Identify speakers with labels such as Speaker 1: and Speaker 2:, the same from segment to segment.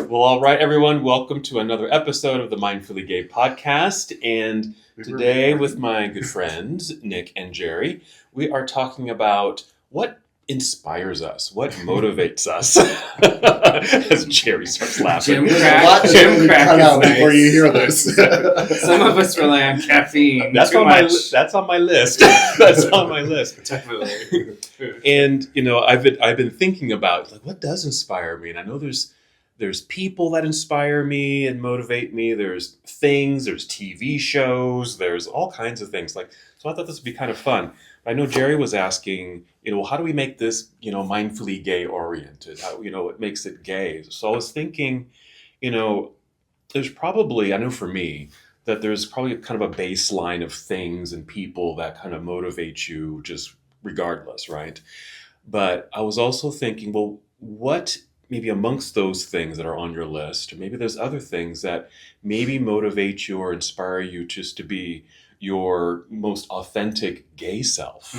Speaker 1: Well, all right, everyone. Welcome to another episode of the Mindfully Gay podcast. And today, with my good friends, Nick and Jerry, we are talking about what inspires us, what motivates us. As Jerry starts laughing.
Speaker 2: Jim crack is
Speaker 3: out
Speaker 2: nice.
Speaker 3: before you hear this.
Speaker 2: Some of us rely on caffeine.
Speaker 1: That's
Speaker 2: too
Speaker 1: on
Speaker 2: much.
Speaker 1: that's on my list. That's on my list.
Speaker 2: Definitely.
Speaker 1: And I've been thinking about like what does inspire me, and I know there's people that inspire me and motivate me. There's things, there's TV shows, there's all kinds of things. So I thought this would be kind of fun. I know Jerry was asking, how do we make this, mindfully gay oriented? How, what makes it gay? So I was thinking, there's probably, I know for me, that there's probably kind of a baseline of things and people that kind of motivate you just regardless, right? But I was also thinking, well, what maybe amongst those things that are on your list, or maybe there's other things that maybe motivate you or inspire you just to be your most authentic gay self.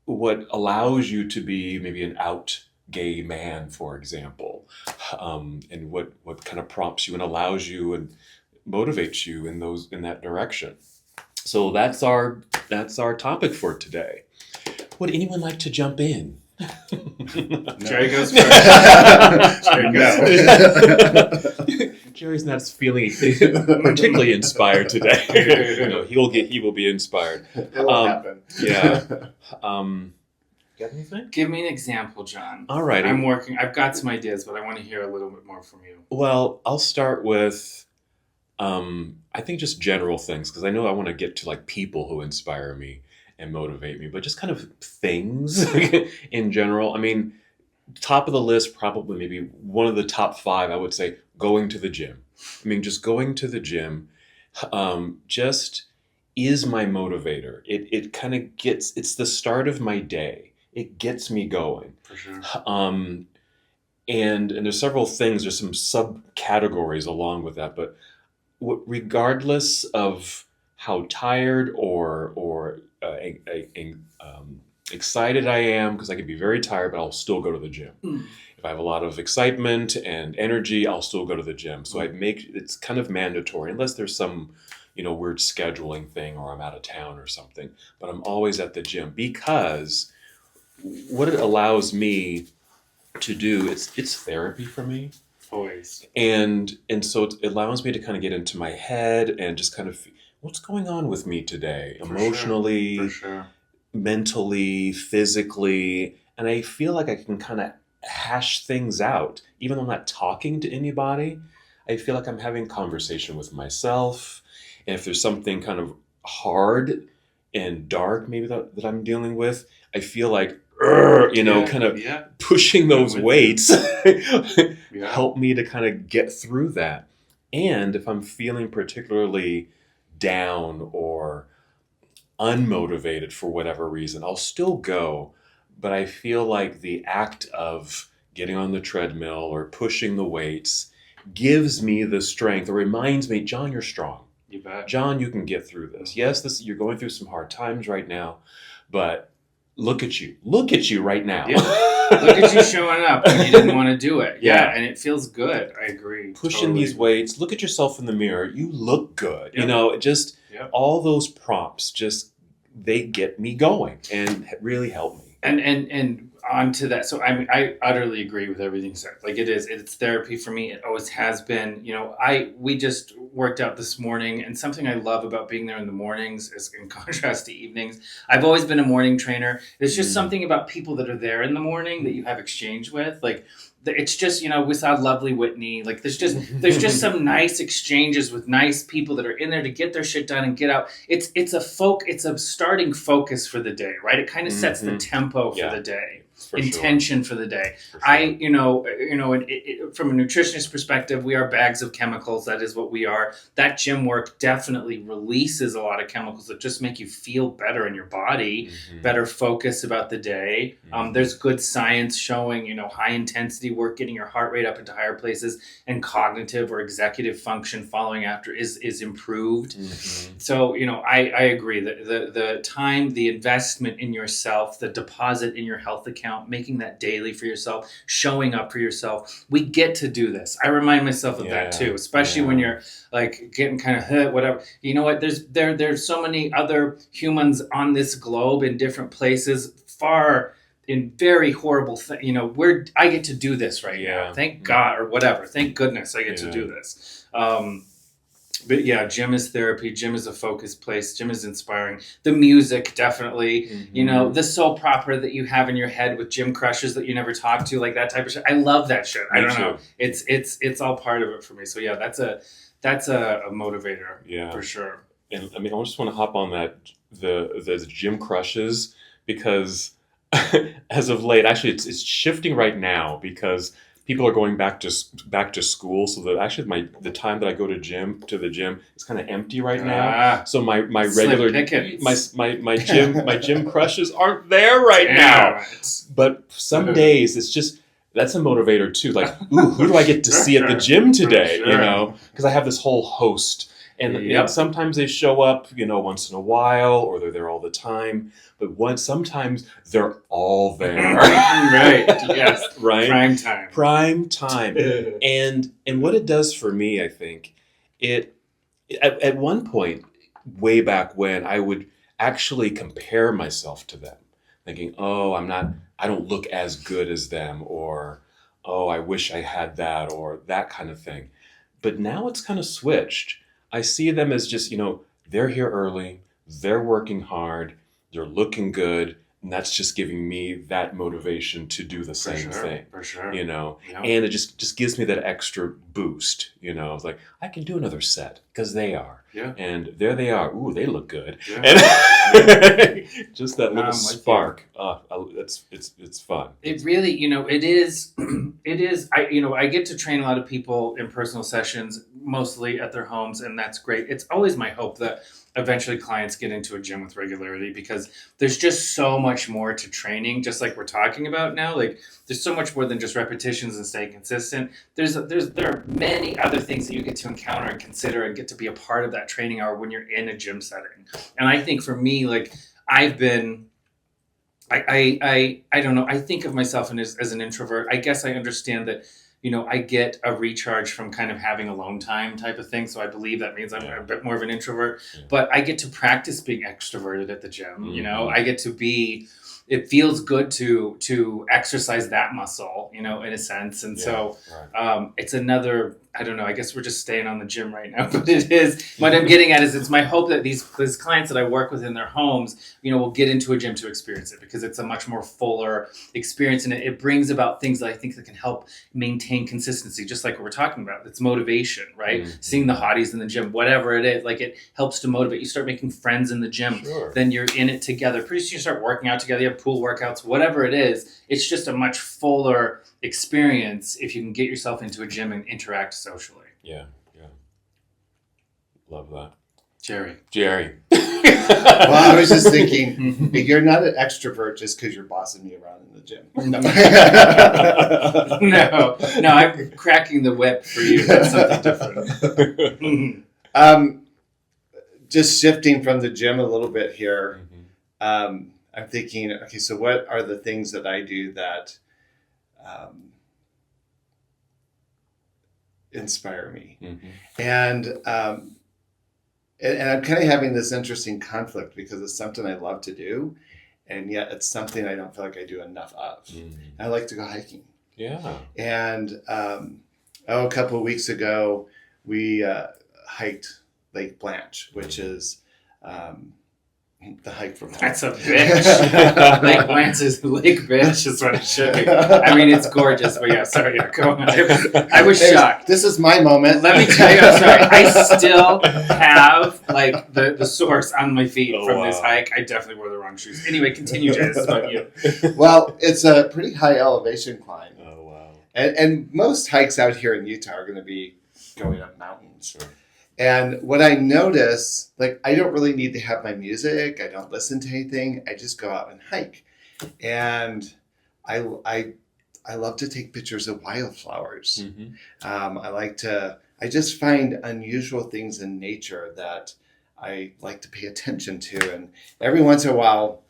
Speaker 1: What allows you to be maybe an out gay man, for example, and what kind of prompts you and allows you and motivates you in that direction. So that's our topic for today. Would anyone like to jump in?
Speaker 2: Jerry goes first.
Speaker 1: Jerry's not feeling particularly inspired today. He will be inspired.
Speaker 3: It'll happen.
Speaker 1: Yeah. Got anything?
Speaker 2: Give me an example, John.
Speaker 1: All right.
Speaker 2: I've got some ideas, but I want to hear a little bit more from you.
Speaker 1: Well, I'll start with, I think just general things, because I know I want to get to like people who inspire me and motivate me, but just kind of things in general. I mean, top of the list, probably maybe one of the top 5, I would say going to the gym. I mean, just going to the gym just is my motivator. It kind of it's the start of my day. It gets me going.
Speaker 2: For sure.
Speaker 1: And there's several things, there's some subcategories along with that, but regardless of how tired or excited I am, because I can be very tired, but I'll still go to the gym. If I have a lot of excitement and energy, I'll still go to the gym. So it's kind of mandatory, unless there's some, weird scheduling thing or I'm out of town or something. But I'm always at the gym because what it allows me to do, it's therapy for me.
Speaker 2: Always.
Speaker 1: And so it allows me to kind of get into my head and just kind of what's going on with me today, emotionally,
Speaker 2: For sure.
Speaker 1: mentally, physically. And I feel like I can kind of hash things out. Even though I'm not talking to anybody, I feel like I'm having conversation with myself. And if there's something kind of hard and dark maybe that I'm dealing with, I feel like, pushing those weights help me to kind of get through that. And if I'm feeling particularly down or unmotivated for whatever reason, I'll still go. But I feel like the act of getting on the treadmill or pushing the weights gives me the strength or reminds me, John, you're strong.
Speaker 2: You bet.
Speaker 1: John, you can get through this. Yes, you're going through some hard times right now, but look at you. Look at you right now.
Speaker 2: Yeah. Look at you showing up when you didn't want to do it. Yeah, and it feels good. I agree.
Speaker 1: Pushing these weights. Look at yourself in the mirror. You look good.
Speaker 2: Yep.
Speaker 1: All those prompts, they get me going and really help me.
Speaker 2: And on to that. So I utterly agree with everything you said. Like it's therapy for me. It always has been. We just worked out this morning, and something I love about being there in the mornings is in contrast to evenings. I've always been a morning trainer. There's just something about people that are there in the morning that you have exchange with. Like it's just, we saw lovely Whitney. Like there's just some nice exchanges with nice people that are in there to get their shit done and get out. It's a starting focus for the day, right? It kind of sets the tempo for the day. Intention for the day. For sure. From a nutritionist perspective, we are bags of chemicals. That is what we are. That gym work definitely releases a lot of chemicals that just make you feel better in your body, better focus about the day. There's good science showing, high intensity work, getting your heart rate up into higher places, and cognitive or executive function following after is improved. So, I agree that the time, the investment in yourself, the deposit in your health account count, making that daily for yourself, showing up for yourself. We get to do this. I remind myself of that too, especially when you're like getting kind of hurt, whatever. You know what? There's so many other humans on this globe in different places, far in very horrible thing. You know, I get to do this right now. Thank God, or whatever. Thank goodness I get to do this. But yeah, gym is therapy. Gym is a focus place. Gym is inspiring. The music, definitely. You know, the soap opera that you have in your head with gym crushes that you never talk to, like that type of shit. I love that shit. I don't know. It's all part of it for me. So yeah, that's a motivator for sure.
Speaker 1: And I mean, I just want to hop on that the gym crushes, because as of late, actually, it's shifting right now because people are going back to school, so that actually the time that I go to the gym is kind of empty right now. So my regular my gym crushes aren't there right now. But some days it's just, that's a motivator too. Like, ooh, who do I get to see at the gym today? You know, because I have this whole host. And sometimes they show up, you know, once in a while, or they're there all the time. But sometimes they're all there.
Speaker 2: Right. Yes.
Speaker 1: Right.
Speaker 2: Prime time.
Speaker 1: And what it does for me, I think, at one point, way back when, I would actually compare myself to them, thinking, oh, I don't look as good as them, or, oh, I wish I had that, or that kind of thing. But now it's kind of switched. I see them as just, you know, they're here early, they're working hard, they're looking good, and that's just giving me that motivation to do the same thing.
Speaker 2: For sure.
Speaker 1: You know, and it just gives me that extra boost, you know. It's like, I can do another set because they are. Yeah. And there they are. Ooh, they look good. Yeah. And just that little spark. It's fun.
Speaker 2: It really, you know, it is, I get to train a lot of people in personal sessions, mostly at their homes, and that's great. It's always my hope that eventually clients get into a gym with regularity, because there's just so much more to training, just like we're talking about now. Like, there's so much more than just repetitions and staying consistent. There are many other things that you get to encounter and consider and get to be a part of that training hour when you're in a gym setting. And I think for me, like, I've been, I don't know, I think of myself as an introvert. I guess I understand that, you know, I get a recharge from kind of having alone time type of thing. So I believe that means I'm a bit more of an introvert, but I get to practice being extroverted at the gym. You know, I get to be, it feels good to exercise that muscle, you know, in a sense. And so it's another, I don't know, I guess we're just staying on the gym right now, but it is, what I'm getting at is it's my hope that these clients that I work with in their homes, you know, will get into a gym to experience it, because it's a much more fuller experience, and it brings about things that I think that can help maintain consistency, just like what we're talking about. It's motivation, right? Seeing the hotties in the gym, whatever it is, like, it helps to motivate. You start making friends in the gym, then you're in it together. Pretty soon you start working out together, you have pool workouts, whatever it is. It's just a much fuller experience if you can get yourself into a gym and interact socially.
Speaker 1: Yeah. Love that.
Speaker 2: Jerry.
Speaker 3: Well, I was just thinking, you're not an extrovert just because you're bossing me around in the gym.
Speaker 2: No, I'm cracking the whip for you. That's something different.
Speaker 3: Just shifting from the gym a little bit here. I'm thinking, okay, so what are the things that I do that inspire me? And I'm kind of having this interesting conflict, because it's something I love to do, and yet it's something I don't feel like I do enough of. I like to go hiking. Yeah. And a couple of weeks ago, we hiked Lake Blanche, which is the hike from home.
Speaker 2: That's a bitch. Lake Blanche is Lake Bitch is what it should be. I mean, it's gorgeous, but go on. I was shocked.
Speaker 3: This is my moment.
Speaker 2: Let me tell you, I'm sorry. I still have like the sores on my feet from this hike. I definitely wore the wrong shoes. Anyway, continue, Jay. This is about you.
Speaker 3: Well, it's a pretty high elevation climb.
Speaker 1: Oh, wow.
Speaker 3: And most hikes out here in Utah are going to be going up mountains. Sure. And what I notice, like, I don't really need to have my music. I don't listen to anything. I just go out and hike. And I love to take pictures of wildflowers. I just find unusual things in nature that I like to pay attention to. And every once in a while,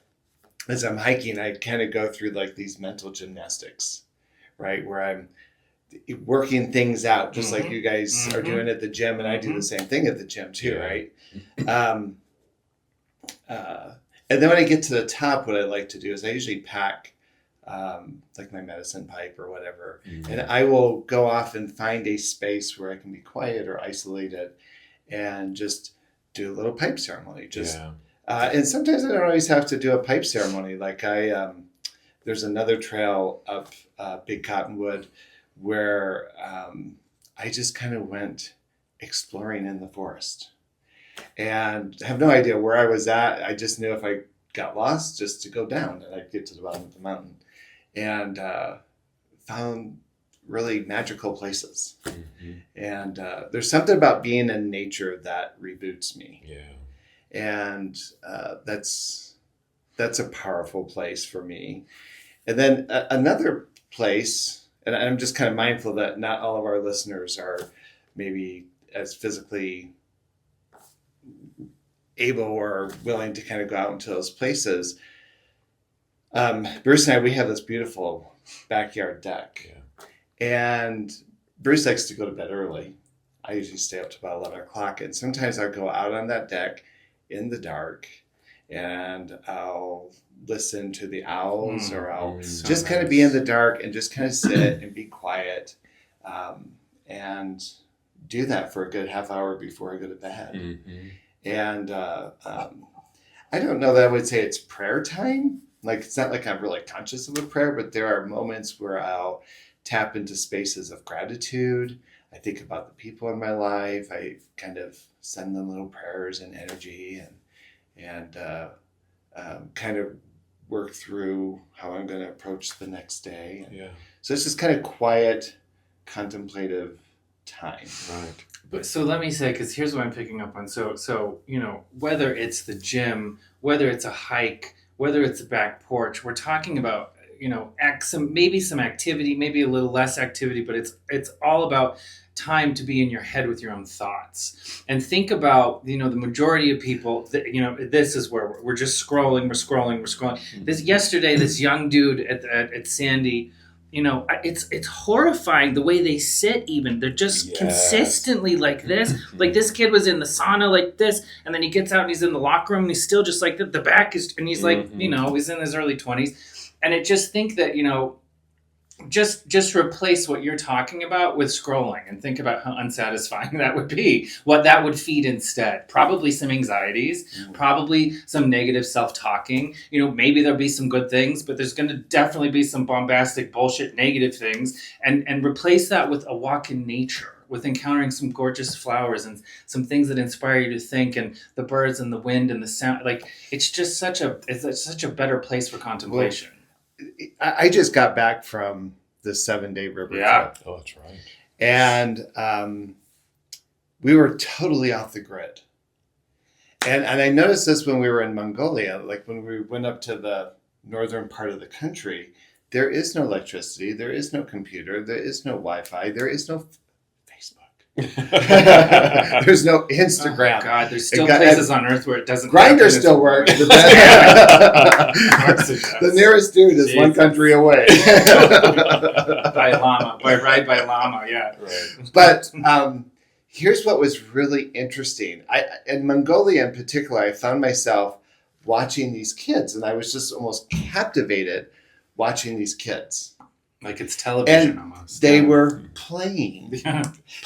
Speaker 3: as I'm hiking, I kind of go through like these mental gymnastics, right? Where I'm working things out, just like you guys are doing at the gym, and I do the same thing at the gym too, right? Um, and then when I get to the top, what I like to do is I usually pack like my medicine pipe or whatever, and I will go off and find a space where I can be quiet or isolated, and just do a little pipe ceremony. And sometimes I don't always have to do a pipe ceremony. Like there's another trail up Big Cottonwood where I just kind of went exploring in the forest and have no idea where I was at. I just knew if I got lost, just to go down and I'd get to the bottom of the mountain, and found really magical places. And there's something about being in nature that reboots me. And that's a powerful place for me. And then another place, and I'm just kind of mindful that not all of our listeners are maybe as physically able or willing to kind of go out into those places. Bruce and I, we have this beautiful backyard deck. And Bruce likes to go to bed early. I usually stay up to about 11 o'clock. And sometimes I'll go out on that deck in the dark and I'll listen to the owls, or I'll just kind of be in the dark and just kind of sit and be quiet, and do that for a good half hour before I go to bed. And I don't know that I would say it's prayer time. Like, it's not like I'm really conscious of a prayer, but there are moments where I'll tap into spaces of gratitude. I think about the people in my life. I kind of send them little prayers and energy, and kind of work through how I'm going to approach the next day. So it's just kind of quiet, contemplative time.
Speaker 1: Right.
Speaker 2: But so let me say, because here's what I'm picking up on. So whether it's the gym, whether it's a hike, whether it's a back porch, we're talking about maybe some activity, maybe a little less activity, but it's all about time to be in your head with your own thoughts. And think about the majority of people that, this is where we're just scrolling. Yesterday, this young dude at Sandy. It's horrifying the way they sit. Even they're just consistently like this. Like, this kid was in the sauna like this, and then he gets out and he's in the locker room and he's still just like that. The back is, and he's like, he's in his early 20s, and I just think that just replace what you're talking about with scrolling, and think about how unsatisfying that would be. What that would feed instead, probably some anxieties, probably some negative self-talking. Maybe there'll be some good things, but there's going to definitely be some bombastic bullshit negative things, and replace that with a walk in nature, with encountering some gorgeous flowers and some things that inspire you to think, and the birds and the wind and the sound. Like, it's just such a better place for contemplation.
Speaker 3: I just got back from the 7-day river trip.
Speaker 1: Oh, that's right.
Speaker 3: And we were totally off the grid. And I noticed this when we were in Mongolia, like when we went up to the northern part of the country, there is no electricity, there is no computer, there is no Wi-Fi, there is no Facebook. There's no Instagram.
Speaker 2: Oh, God, there's still places on Earth where it doesn't.
Speaker 3: Grindr still works. The nearest dude is one country away.
Speaker 2: By llama, yeah.
Speaker 1: Right.
Speaker 3: But here's what was really interesting. In Mongolia in particular, I found myself watching these kids, and I was just almost captivated watching these kids.
Speaker 2: Like it's television
Speaker 3: and
Speaker 2: almost.
Speaker 3: They were playing.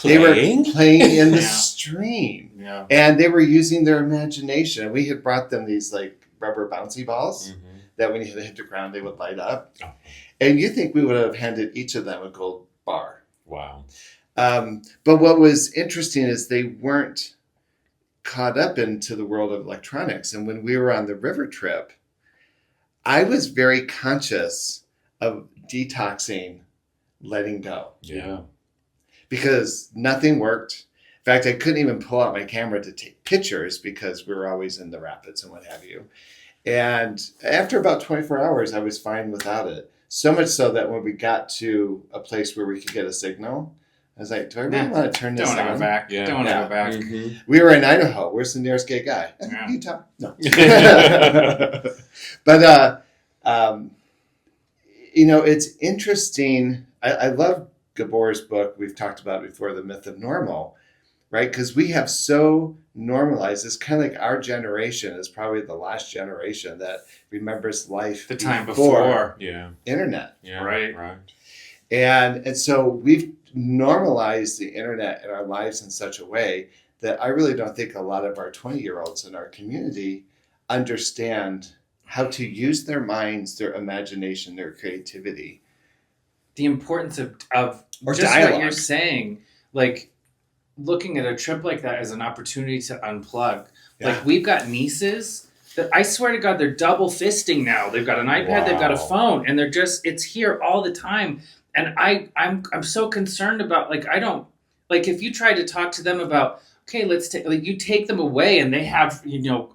Speaker 3: They were playing in the stream.
Speaker 2: Yeah.
Speaker 3: And they were using their imagination. We had brought them these like rubber bouncy balls that when you hit the ground, they would light up. Oh. And you think we would have handed each of them a gold bar.
Speaker 1: Wow.
Speaker 3: But what was interesting is they weren't caught up into the world of electronics. And when we were on the river trip, I was very conscious of detoxing, letting go.
Speaker 1: Yeah.
Speaker 3: Because nothing worked. In fact, I couldn't even pull out my camera to take pictures because we were always in the rapids and what have you. And after about 24 hours, I was fine without it. So much so that when we got to a place where we could get a signal, I was like, do I really want to turn this on?
Speaker 2: Don't go back.
Speaker 1: Yeah.
Speaker 2: Don't go back.
Speaker 1: Mm-hmm.
Speaker 3: We were in Idaho. Where's the nearest gay guy?
Speaker 2: Yeah.
Speaker 3: Utah. No. But Um, it's interesting. I love Gabor's book. We've talked about it before, The Myth of Normal, right? Because we have so normalized. It's kind of like our generation is probably the last generation that remembers life
Speaker 2: The time before.
Speaker 1: Yeah.
Speaker 3: internet.
Speaker 1: Yeah.
Speaker 2: Right.
Speaker 3: And so we've normalized the internet in our lives in such a way that I really don't think a lot of our 20-year-olds in our community understand how to use their minds, their imagination, their creativity.
Speaker 2: The importance of
Speaker 3: Or
Speaker 2: just
Speaker 3: dialogue.
Speaker 2: what you're saying, like looking at a trip like that as an opportunity to unplug.
Speaker 3: Yeah.
Speaker 2: Like we've got nieces that I swear to God, they're double fisting now. They've got an iPad, they've got a
Speaker 1: Wow.
Speaker 2: phone, and it's here all the time. And I'm so concerned about, like, I don't, like, if you try to talk to them about, okay, let's take, like, you take them away and they have,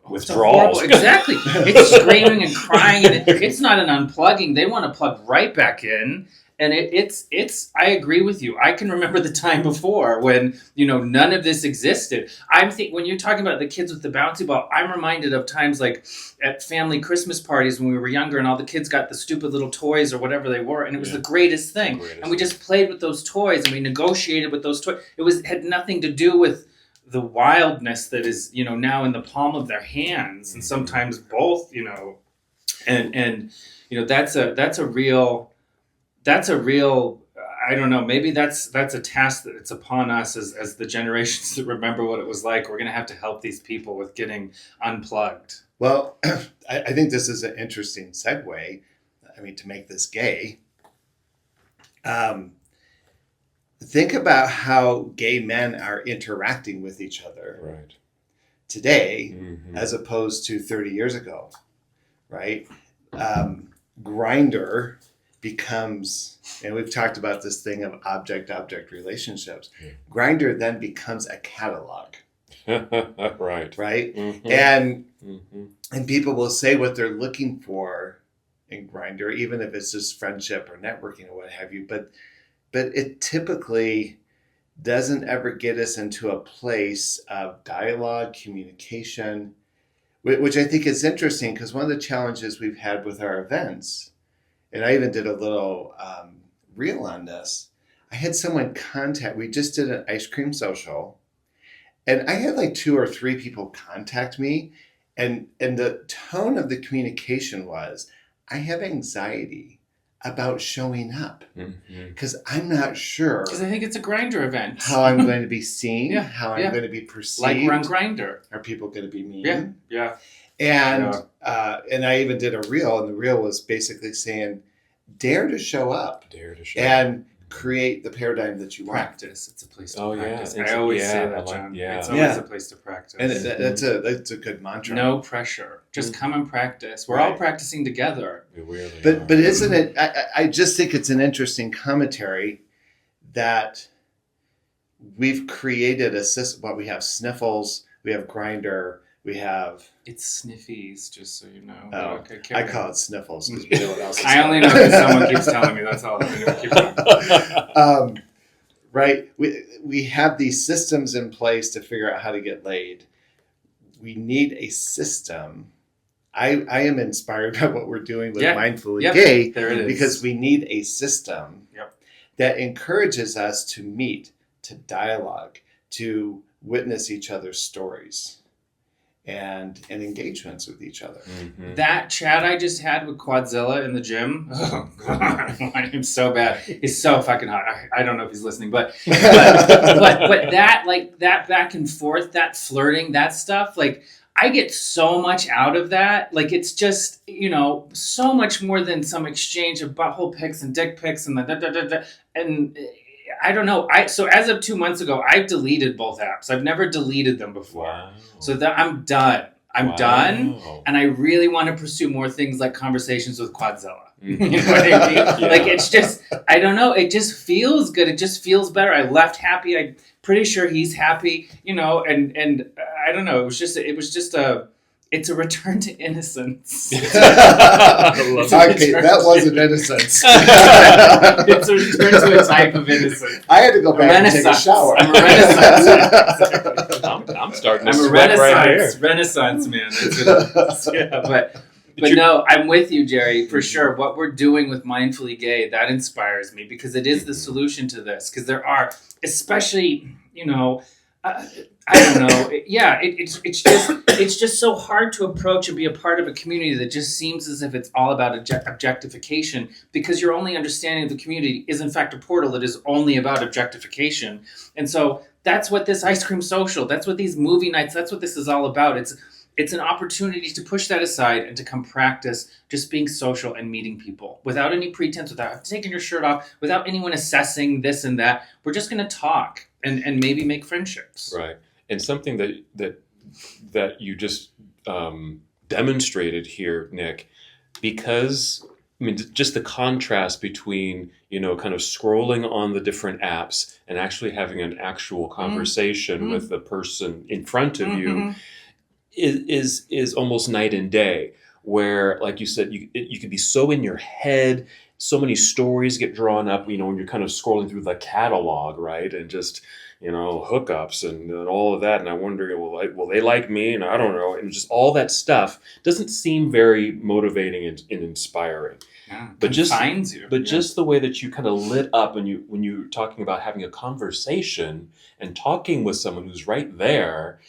Speaker 1: Withdrawals.
Speaker 2: Exactly. It's screaming and crying, and it's not an unplugging. They want to plug right back in. And it's I agree with you. I can remember the time before when, none of this existed. When you're talking about the kids with the bouncy ball, I'm reminded of times like at family Christmas parties when we were younger and all the kids got the stupid little toys or whatever they were, and it was the greatest thing. And we just played with those toys and we negotiated with those toys. It had nothing to do with the wildness that is, now in the palm of their hands, and sometimes both, and that's a real, I don't know, maybe that's a task that it's upon us as the generations that remember what it was like. We're going to have to help these people with getting unplugged.
Speaker 3: Well, I think this is an interesting segue. To make this gay. Think about how gay men are interacting with each other today, as opposed to 30 years ago, right? Grindr becomes, and we've talked about this thing of object-object relationships. Grindr then becomes a catalog.
Speaker 1: Right.
Speaker 3: And people will say what they're looking for in Grindr, even if it's just friendship or networking or what have you, but it typically doesn't ever get us into a place of dialogue, communication, which I think is interesting, because one of the challenges we've had with our events, and I even did a little reel on this, I had someone we just did an ice cream social, and I had like 2 or 3 people contact me, and the tone of the communication was, I have anxiety about showing up because I'm not sure.
Speaker 2: Because I think it's a Grindr event.
Speaker 3: How I'm going to be seen, how I'm going to be perceived.
Speaker 2: Like we're on Grindr.
Speaker 3: Are people going to be mean?
Speaker 2: Yeah.
Speaker 3: And I even did a reel, and the reel was basically saying, dare to show up. And create the paradigm that you want.
Speaker 2: Practice. It's a place to practice.
Speaker 1: Yeah.
Speaker 2: I always say that, John. It's always a place to practice.
Speaker 3: And that's a good mantra.
Speaker 2: No pressure. Just come and practice. We're all practicing together.
Speaker 1: We really
Speaker 3: but isn't it, I just think it's an interesting commentary that we've created a system. Well, we have Sniffles, we have Grindr, we have...
Speaker 2: It's Sniffies, just so you know.
Speaker 3: Oh,
Speaker 2: okay,
Speaker 3: I call it Sniffles because we know what else is
Speaker 2: I only know because someone keeps telling me. That's all. Keep going.
Speaker 3: Right? We have these systems in place to figure out how to get laid. We need a system. I am inspired by what we're doing with Mindfully Gay.
Speaker 2: There it is.
Speaker 3: Because we need a system that encourages us to meet, to dialogue, to witness each other's stories. And engagements with each other.
Speaker 2: That chat I just had with Quadzilla in the gym, oh God, I'm so bad. He's so fucking hot. I don't know if he's listening, but that, like, that back and forth, that flirting, that stuff, like, I get so much out of that. Like, it's just, so much more than some exchange of butthole pics and dick pics and and I don't know. So as of 2 months ago, I've deleted both apps. I've never deleted them before.
Speaker 1: Wow.
Speaker 2: So that I'm done. I'm done, and I really want to pursue more things like conversations with Quadzilla. You know what I mean? Like, it's just, I don't know. It just feels good. It just feels better. I left happy. I'm pretty sure he's happy. And I don't know. It's a return to innocence.
Speaker 3: That wasn't innocence.
Speaker 2: It's a return to a type of innocence.
Speaker 3: I had to go back and take a shower.
Speaker 2: I'm a renaissance.
Speaker 1: I'm starting to
Speaker 2: I'm a
Speaker 1: sweat right here.
Speaker 2: renaissance man. That's what it is. Yeah, But no, I'm with you, Jerry, for sure. What we're doing with Mindfully Gay, that inspires me because it is the solution to this. Because there are, especially, I don't know. It's just so hard to approach and be a part of a community that just seems as if it's all about objectification, because your only understanding of the community is in fact a portal that is only about objectification. And so that's what this ice cream social, that's what these movie nights, that's what this is all about. It's an opportunity to push that aside and to come practice just being social and meeting people without any pretense, without taking your shirt off, without anyone assessing this and that. We're just going to talk and maybe make friendships.
Speaker 1: Right. And something that you just demonstrated here, Nick, because just the contrast between kind of scrolling on the different apps and actually having an actual conversation with the person in front of you is almost night and day. Where, like you said, you could be so in your head, so many stories get drawn up, when you're kind of scrolling through the catalog, right? And just, hookups and all of that. And I wonder, will they like me? And I don't know. And just all that stuff doesn't seem very motivating and inspiring.
Speaker 2: Yeah,
Speaker 1: but
Speaker 2: confines you.
Speaker 1: But just the way that you kind of lit up when you're talking about having a conversation and talking with someone who's right there,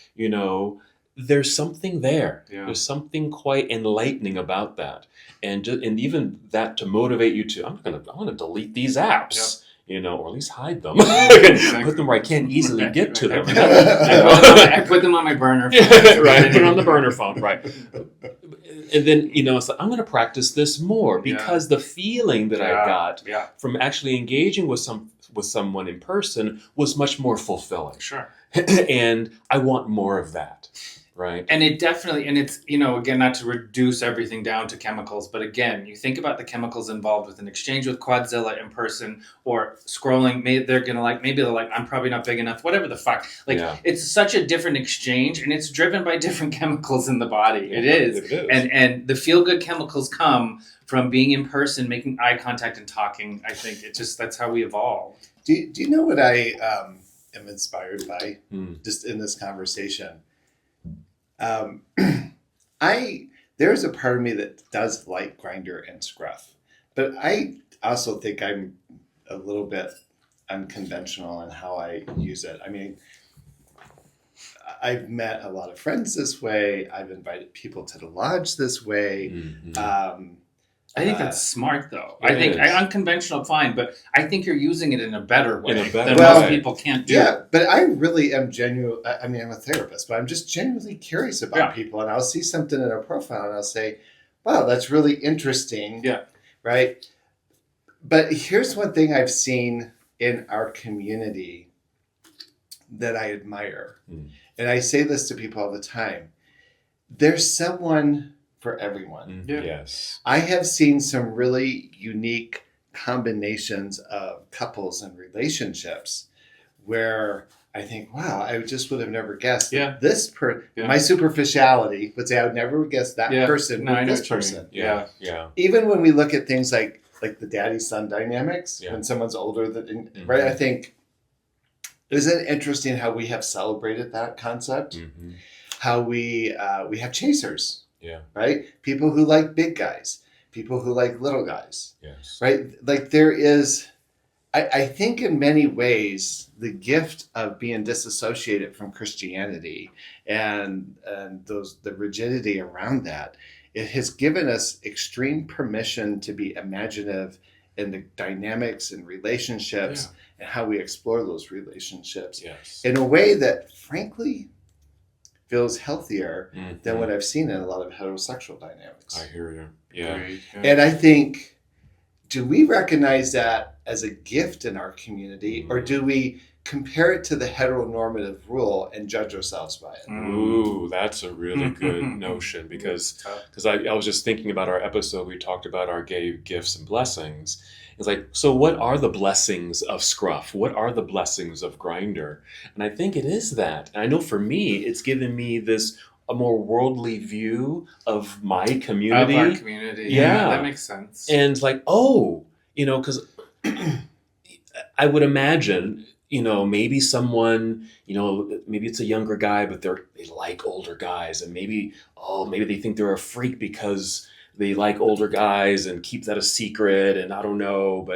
Speaker 1: there's something there.
Speaker 2: Yeah.
Speaker 1: There's something quite enlightening about that, and even that to motivate you to I'm gonna delete these apps, or at least hide them, put them where I can't easily get to them.
Speaker 2: I put them on my burner phone.
Speaker 1: Right, put it on the burner phone, right. And then it's like I'm going to practice this more because the feeling that I got from actually engaging with someone in person was much more fulfilling.
Speaker 2: Sure,
Speaker 1: and I want more of that. Right.
Speaker 2: And it's, again, not to reduce everything down to chemicals, but again, you think about the chemicals involved with an exchange with Quadzilla in person or scrolling. Maybe they're like, I'm probably not big enough, whatever the fuck. It's such a different exchange, and it's driven by different chemicals in the body. It is. And the feel-good chemicals come from being in person, making eye contact and talking. I think that's how we evolve.
Speaker 3: Do you know what I am inspired by just in this conversation? There's a part of me that does like Grindr and Scruff, but I also think I'm a little bit unconventional in how I use it. I mean, I've met a lot of friends this way. I've invited people to the lodge this way.
Speaker 1: Mm-hmm.
Speaker 2: I think that's smart, though. I think unconventional, fine, but I think you're using it in a better way than most people can't do.
Speaker 3: Yeah, but I really am genuine. I mean, I'm a therapist, but I'm just genuinely curious about people, and I'll see something in a profile, and I'll say, "Wow, that's really interesting."
Speaker 2: Yeah,
Speaker 3: right. But here's one thing I've seen in our community that I admire, and I say this to people all the time: there's someone for everyone.
Speaker 2: Yeah.
Speaker 1: Yes.
Speaker 3: I have seen some really unique combinations of couples and relationships where I think, wow, I just would have never guessed this my superficiality would say I would never guess that person with this person.
Speaker 1: Yeah.
Speaker 3: Even when we look at things like the daddy-son dynamics, when someone's older than right, I think isn't it interesting how we have celebrated that concept? Mm-hmm. How we have chasers.
Speaker 1: Yeah.
Speaker 3: Right? People who like big guys, people who like little guys.
Speaker 1: Yes.
Speaker 3: Right? Like there is, I think in many ways, the gift of being disassociated from Christianity and the rigidity around that, it has given us extreme permission to be imaginative in the dynamics and relationships and how we explore those relationships in a way that, frankly, feels healthier than what I've seen in a lot of heterosexual dynamics.
Speaker 1: I hear you. Yeah.
Speaker 2: Great.
Speaker 3: And I think, do we recognize that as a gift in our community, or do we compare it to the heteronormative rule and judge ourselves by it?
Speaker 1: Ooh, that's a really good notion because I was just thinking about our episode. We talked about our gay gifts and blessings. It's like, so what are the blessings of Scruff? What are the blessings of Grindr? And I think it is that. And I know for me, it's given me a more worldly view of my community.
Speaker 2: Of our community.
Speaker 1: Yeah.
Speaker 2: That makes sense.
Speaker 1: And it's like, because I would imagine, maybe someone, maybe it's a younger guy, but they like older guys. And maybe they think they're a freak because they like older guys and keep that a secret, and I don't know,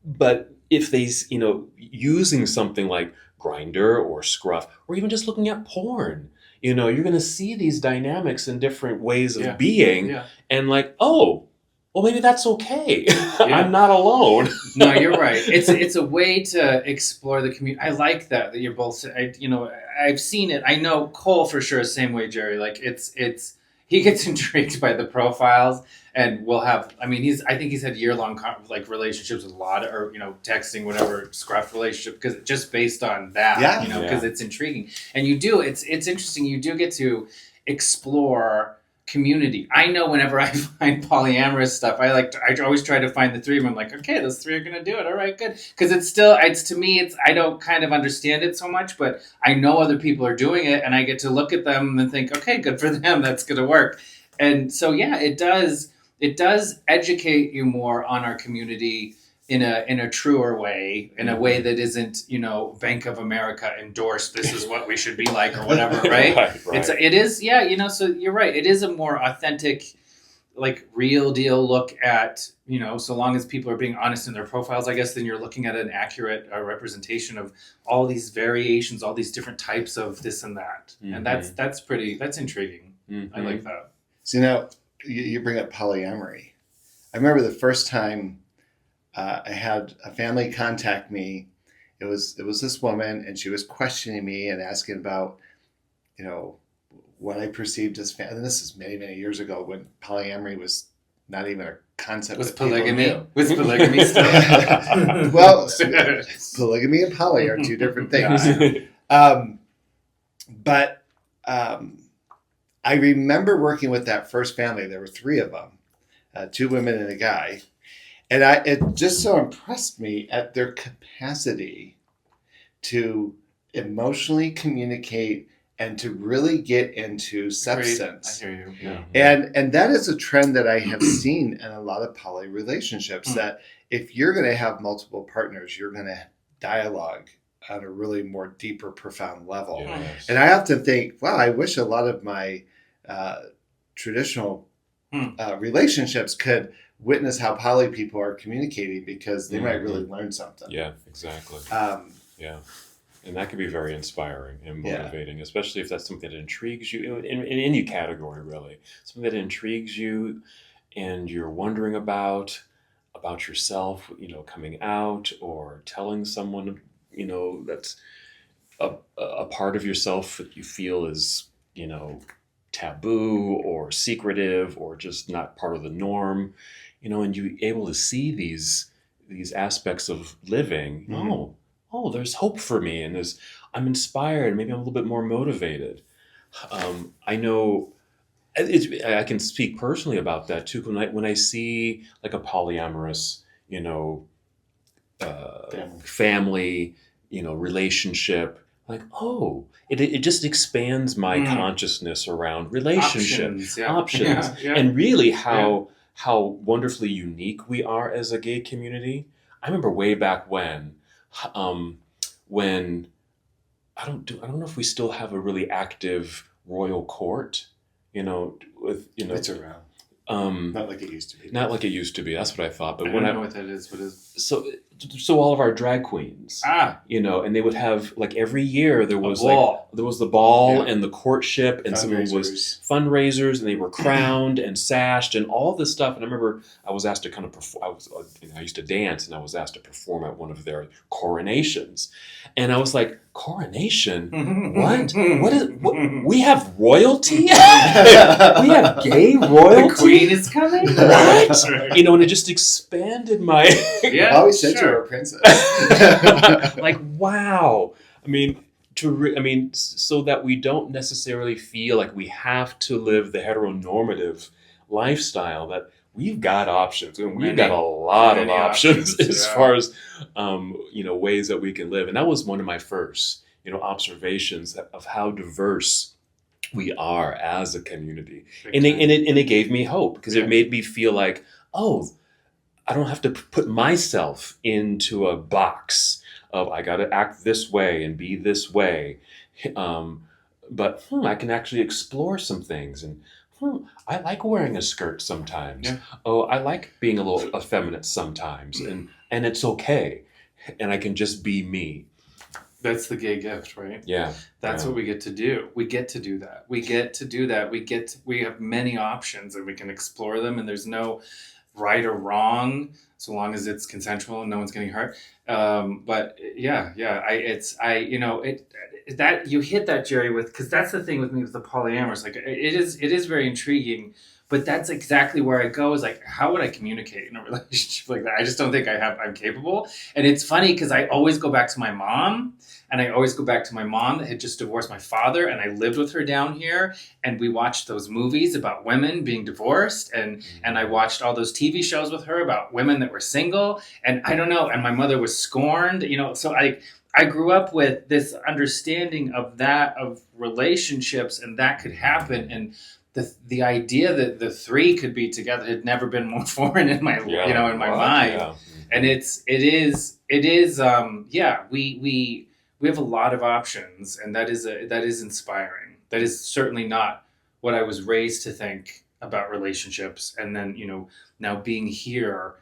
Speaker 1: but if they, using something like Grinder or Scruff, or even just looking at porn, you're going to see these dynamics in different ways of
Speaker 2: Yeah.
Speaker 1: being,
Speaker 2: Yeah.
Speaker 1: and like, oh, well, maybe that's okay.
Speaker 2: Yeah.
Speaker 1: I'm not alone.
Speaker 2: No, you're right. It's a way to explore the community. I like that you're both. I've seen it. I know Cole for sure. Same way, Jerry. Like it's he gets intrigued by the profiles, and we'll have. I mean, I think he's had year-long relationships with a lot of, or texting, whatever, scruff relationship, because just based on that,
Speaker 3: Yeah.
Speaker 2: because it's intriguing, and it's interesting. You do get to explore community. I know whenever I find polyamorous stuff, I always try to find the three of them. I'm like, okay, those three are going to do it. All right, good. Because to me, I don't kind of understand it so much, but I know other people are doing it, and I get to look at them and think, okay, good for them. That's going to work. And so, yeah, it does educate you more on our community in a truer way, in a way that isn't, Bank of America endorsed, this is what we should be like, or whatever, right?
Speaker 1: Right.
Speaker 2: It is, yeah, so you're right. It is a more authentic, like, real deal look at, so long as people are being honest in their profiles, I guess, then you're looking at an accurate representation of all these variations, all these different types of this and that.
Speaker 1: Mm-hmm.
Speaker 2: And that's intriguing.
Speaker 1: Mm-hmm.
Speaker 2: I like that.
Speaker 3: So now you bring up polyamory. I remember the first time I had a family contact me. It was this woman, and she was questioning me and asking about, what I perceived as family. And this is many, many years ago when polyamory was not even a concept.
Speaker 2: Was
Speaker 3: that people
Speaker 2: polygamy?
Speaker 3: knew.
Speaker 2: Was polygamy still?
Speaker 3: Well, polygamy and poly are two different things. But I remember working with that first family. There were three of them, two women and a guy. And it just so impressed me at their capacity to emotionally communicate and to really get into substance.
Speaker 2: I hear you. Yeah.
Speaker 3: And that is a trend that I have seen in a lot of poly relationships, that if you're going to have multiple partners, you're going to dialogue on a really more deeper, profound level.
Speaker 1: Yes.
Speaker 3: And I often think, wow, I wish a lot of my traditional relationships could witness how poly people are communicating, because they might really learn something.
Speaker 1: Yeah, exactly. Yeah. And that can be very inspiring and motivating, especially if that's something that intrigues you in any category, really. Something that intrigues you and you're wondering about yourself, coming out or telling someone, that's a part of yourself that you feel is, taboo or secretive or just not part of the norm, and you're able to see these aspects of living.
Speaker 3: Mm-hmm.
Speaker 1: Oh, there's hope for me, and I'm inspired. Maybe I'm a little bit more motivated. I know I can speak personally about that too. When I see like a polyamorous, family, relationship, like, oh, it just expands my consciousness around relationships, options,
Speaker 2: Yeah.
Speaker 1: and really how wonderfully unique we are as a gay community. I remember way back when I don't know if we still have a really active royal court,
Speaker 3: It's around. Not like it used to be.
Speaker 1: Not like it used to be. That's what I thought. But
Speaker 2: I don't know what that is. What is?
Speaker 1: So all of our drag queens, and they would have, like, every year there was the ball and the courtship, and some of it was fundraisers, and they were crowned and sashed and all this stuff. And I remember I was asked to kind of perform. I used to dance, and I was asked to perform at one of their coronations, and I was like, coronation? What? What? We have royalty? We have gay royalty?
Speaker 2: The queen is coming?
Speaker 1: What? And it just expanded my...
Speaker 3: I always said you were a princess.
Speaker 1: Like, wow. So that we don't necessarily feel like we have to live the heteronormative lifestyle, that we've got options, and we've got a lot of options as far as, ways that we can live. And that was one of my first, observations of how diverse we are as a community. And it gave me hope, because it made me feel like, oh, I don't have to put myself into a box of, I got to act this way and be this way. But I can actually explore some things, and I like wearing a skirt sometimes.
Speaker 2: Yeah.
Speaker 1: Oh, I like being a little effeminate sometimes, and it's okay, and I can just be me.
Speaker 2: That's the gay gift, right?
Speaker 1: Yeah,
Speaker 2: That's
Speaker 1: yeah.
Speaker 2: what we get to do. We get to do that. We have many options and we can explore them, and there's no right or wrong so long as it's consensual and no one's getting hurt. But yeah, that you hit that, Jerry, with, because that's the thing with me with the polyamorous. Like it is very intriguing, but that's exactly where I go, is like, how would I communicate in a relationship like that? I just don't think I'm capable. And it's funny because I always go back to my mom. And I always go back to my mom that had just divorced my father, and I lived with her down here, and we watched those movies about women being divorced, and I watched all those TV shows with her about women that were single, and I don't know, and my mother was scorned, so I grew up with this understanding of relationships, and that could happen, and the idea that the three could be together had never been more foreign in my in my mind.
Speaker 1: Yeah.
Speaker 2: And it is we have a lot of options, and that is inspiring. That is certainly not what I was raised to think about relationships. And then, now being here,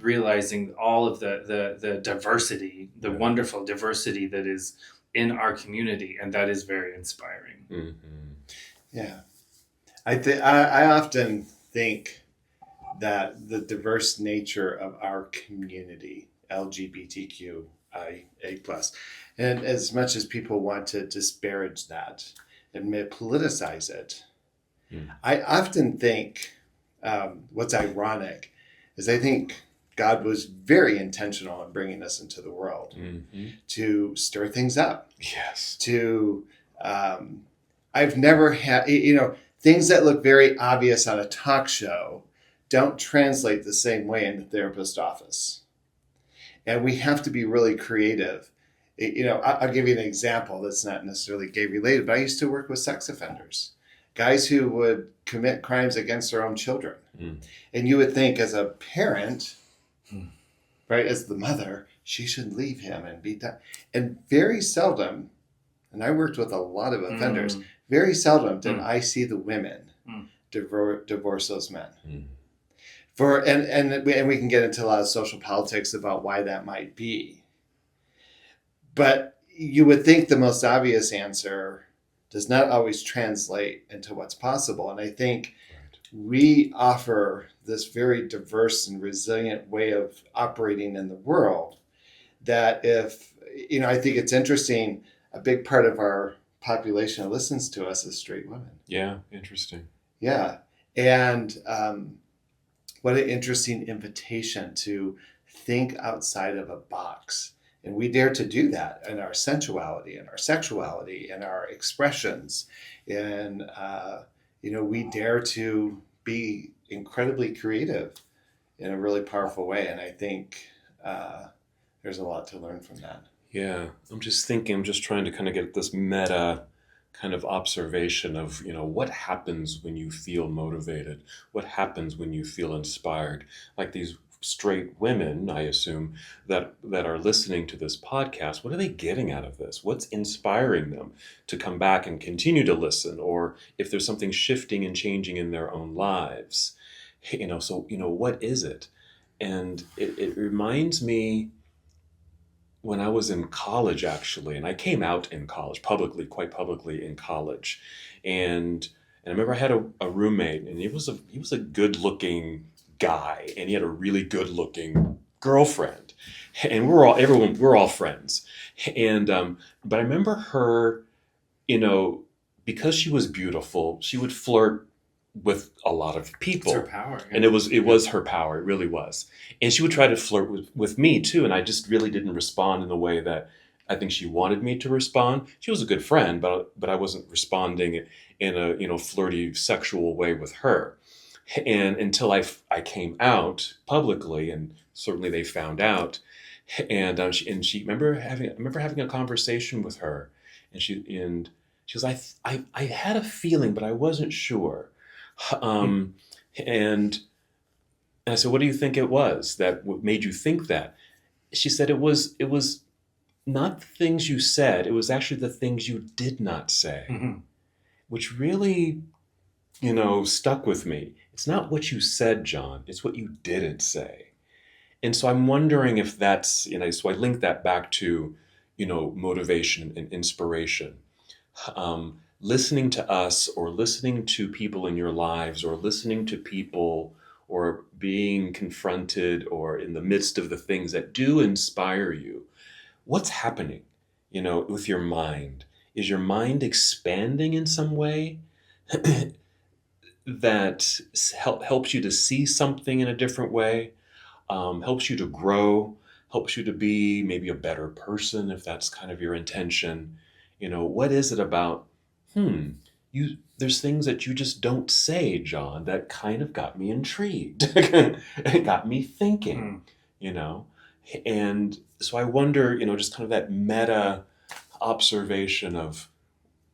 Speaker 2: realizing all of the diversity, the wonderful diversity that is in our community, and that is very inspiring.
Speaker 1: Mm-hmm.
Speaker 3: Yeah. I often think that the diverse nature of our community, LGBTQIA+, and as much as people want to disparage that and politicize it, I often think what's ironic is I think God was very intentional in bringing us into the world to stir things up.
Speaker 1: Yes.
Speaker 3: I've never had, things that look very obvious on a talk show don't translate the same way in the therapist office. And we have to be really creative. I'll give you an example that's not necessarily gay related, but I used to work with sex offenders, guys who would commit crimes against their own children. And you would think, as a parent, right, as the mother, she should leave him and beat that. And very seldom, and I worked with a lot of offenders, very seldom did I see the women divorce those men. And we can get into a lot of social politics about why that might be. But you would think the most obvious answer does not always translate into what's possible. And I think we offer this very diverse and resilient way of operating in the world that I think it's interesting, a big part of our population that listens to us is straight women.
Speaker 1: Yeah, interesting.
Speaker 3: Yeah. And what an interesting invitation to think outside of a box. And we dare to do that in our sensuality and our sexuality and our expressions. And, we dare to be incredibly creative in a really powerful way. And I think there's a lot to learn from that.
Speaker 1: Yeah, I'm just trying to kind of get this meta kind of observation of, what happens when you feel motivated? What happens when you feel inspired? Like these straight women, I assume, that are listening to this podcast, what are they getting out of this? What's inspiring them to come back and continue to listen? Or if there's something shifting and changing in their own lives, what is it? And it reminds me when I was in college, actually, and I came out in college, quite publicly in college. And I remember I had a roommate, and he was a good-looking guy, and he had a really good-looking girlfriend, and we're all friends. And but I remember her, because she was beautiful, she would flirt with a lot of people.
Speaker 2: It's her power. Yeah.
Speaker 1: And it was her power, it really was. And she would try to flirt with me too, and I just really didn't respond in the way that I think she wanted me to respond. She was a good friend, but I wasn't responding in a flirty sexual way with her. And until I came out publicly, and certainly they found out, and she I remember having a conversation with her, and she was, I had a feeling, but I wasn't sure. And I said, what do you think it was that made you think that? She said it was not the things you said, it was actually the things you did not say, which really stuck with me. It's not what you said, John. It's what you didn't say. And so I'm wondering if that's, so I link that back to, motivation and inspiration. Listening to us or listening to people in your lives or listening to people or being confronted or in the midst of the things that do inspire you, what's happening, with your mind? Is your mind expanding in some way that helps you to see something in a different way, helps you to grow, helps you to be maybe a better person if that's kind of your intention? What is it about, there's things that you just don't say, John, that kind of got me intrigued. It got me thinking, you know? And so I wonder, just kind of that meta observation of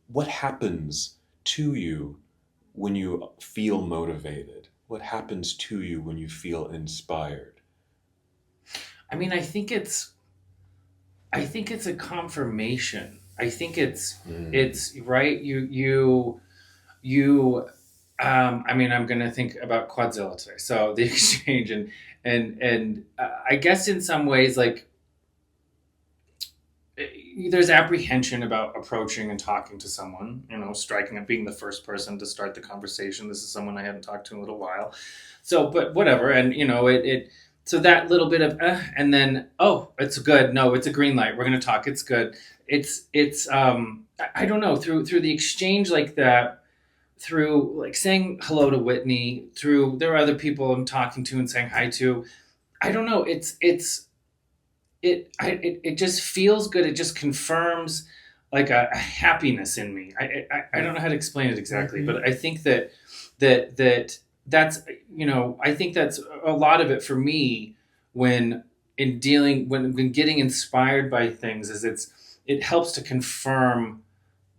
Speaker 1: what happens to you when you feel motivated? What happens to you when you feel inspired?
Speaker 2: I mean, I think it's a confirmation. I think it's right. I mean, I'm gonna think about Quadzilla today. So the exchange and I guess in some ways, like there's apprehension about approaching and talking to someone. Striking up, being the first person to start the conversation. This is someone I hadn't talked to in a little while. So, but whatever, and it. So that little bit of, and then, oh, it's good. No, it's a green light. We're gonna talk. It's good. I don't know, through the exchange like that, through like saying hello to Whitney, through there are other people I'm talking to and saying hi to. I don't know. It just feels good. It just confirms like a happiness in me. I don't know how to explain it exactly, but I think that's I think that's a lot of it for me when when getting inspired by things is it helps to confirm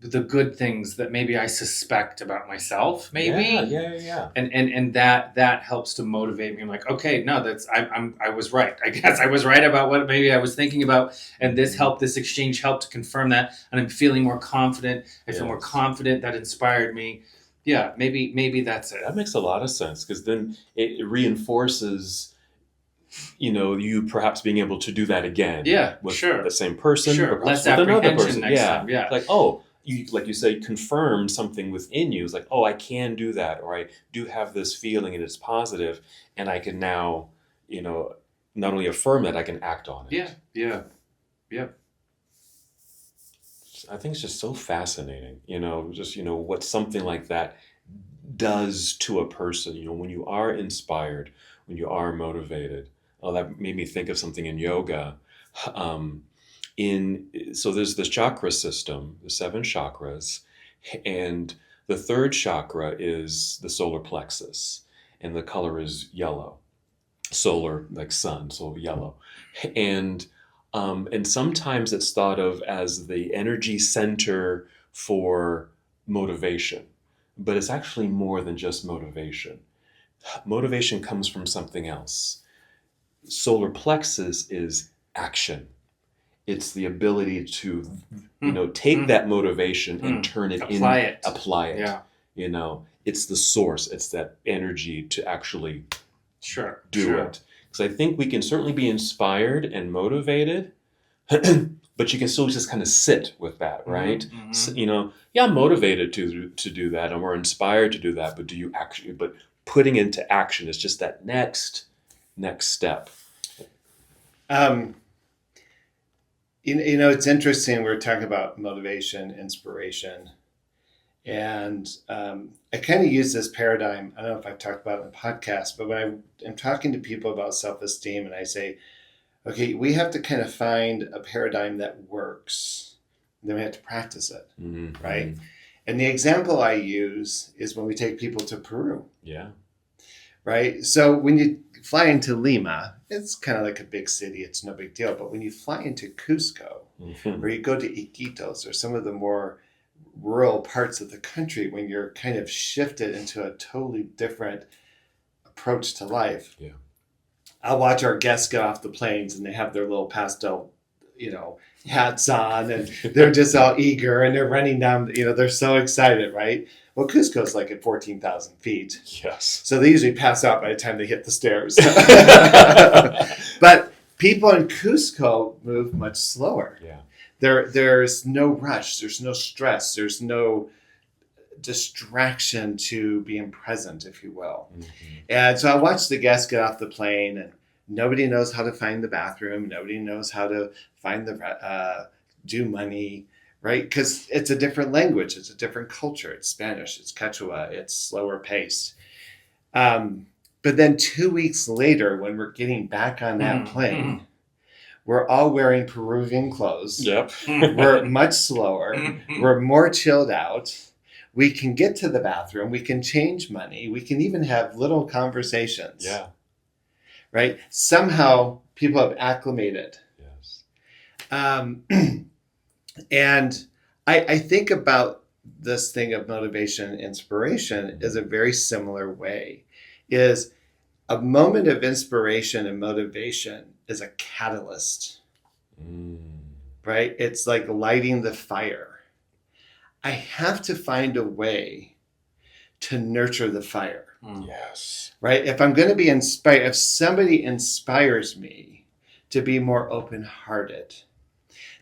Speaker 2: the good things that maybe I suspect about myself, maybe.
Speaker 1: Yeah.
Speaker 2: And that helps to motivate me. I'm like, okay, no, I was right. I guess I was right about what maybe I was thinking about, and this exchange helped to confirm that, and I'm feeling more confident. I feel more confident. That inspired me. Yeah, maybe that's it.
Speaker 1: That makes a lot of sense, because then it reinforces, you perhaps being able to do that again.
Speaker 2: Yeah,
Speaker 1: with
Speaker 2: sure.
Speaker 1: the same person,
Speaker 2: Sure,
Speaker 1: perhaps
Speaker 2: less
Speaker 1: with another
Speaker 2: apprehension
Speaker 1: person.
Speaker 2: next time. Yeah.
Speaker 1: Like, oh, like you say, confirm something within you. It's like, oh, I can do that, or I do have this feeling and it's positive, and I can now, not only affirm that, I can act on it.
Speaker 2: Yeah.
Speaker 1: I think it's just so fascinating, what something like that does to a person, when you are inspired, when you are motivated. Oh, that made me think of something in yoga. Um, so there's this chakra system, the 7 chakras, and the third chakra is the solar plexus, and the color is yellow. Solar, like sun, so yellow. And and sometimes it's thought of as the energy center for motivation, but it's actually more than just motivation. Motivation comes from something else. Solar plexus is action. It's the ability to, take that motivation and turn it apply it.
Speaker 2: Yeah.
Speaker 1: It's the source. It's that energy to actually do
Speaker 2: Sure.
Speaker 1: it. Because I think we can certainly be inspired and motivated, but you can still just kind of sit with that, right? Yeah, I'm motivated to do that, and we're inspired to do that, but do you actually? But putting into action is just that next step.
Speaker 3: It's interesting. We're talking about motivation, inspiration, and I kind of use this paradigm. I don't know if I've talked about it in the podcast, but when I'm talking to people about self-esteem, and I say, okay, we have to kind of find a paradigm that works, and then we have to practice it, right? And the example I use is when we take people to Peru.
Speaker 1: Yeah.
Speaker 3: Right? So when you fly into Lima, it's kind of like a big city. It's no big deal. But when you fly into Cusco, or you go to Iquitos, or some of the more rural parts of the country, when you're kind of shifted into a totally different approach to life.
Speaker 1: Yeah.
Speaker 3: I'll watch our guests get off the planes and they have their little pastel hats on, and they're just all eager, and they're running down, they're so excited, right? Well, Cusco's like at 14,000 feet.
Speaker 1: Yes.
Speaker 3: So they usually pass out by the time they hit the stairs. But people in Cusco move much slower.
Speaker 1: Yeah.
Speaker 3: There's no rush. There's no stress. There's no distraction to being present, if you will.
Speaker 1: Mm-hmm.
Speaker 3: And so I watched the guests get off the plane, and nobody knows how to find the bathroom. Nobody knows how to find do money, right? Because it's a different language. It's a different culture. It's Spanish. It's Quechua. It's slower paced. But then 2 weeks later, when we're getting back on that plane, we're all wearing Peruvian clothes.
Speaker 1: Yep.
Speaker 3: We're much slower. We're more chilled out. We can get to the bathroom. We can change money. We can even have little conversations.
Speaker 1: Yeah.
Speaker 3: Right? Somehow people have acclimated.
Speaker 1: Yes.
Speaker 3: And I think about this thing of motivation and inspiration is a very similar way. Is a moment of inspiration and motivation is a catalyst. Right? It's like lighting the fire. I have to find a way to nurture the fire.
Speaker 1: Yes.
Speaker 3: Right? If I'm going to be inspired, if somebody inspires me to be more open-hearted,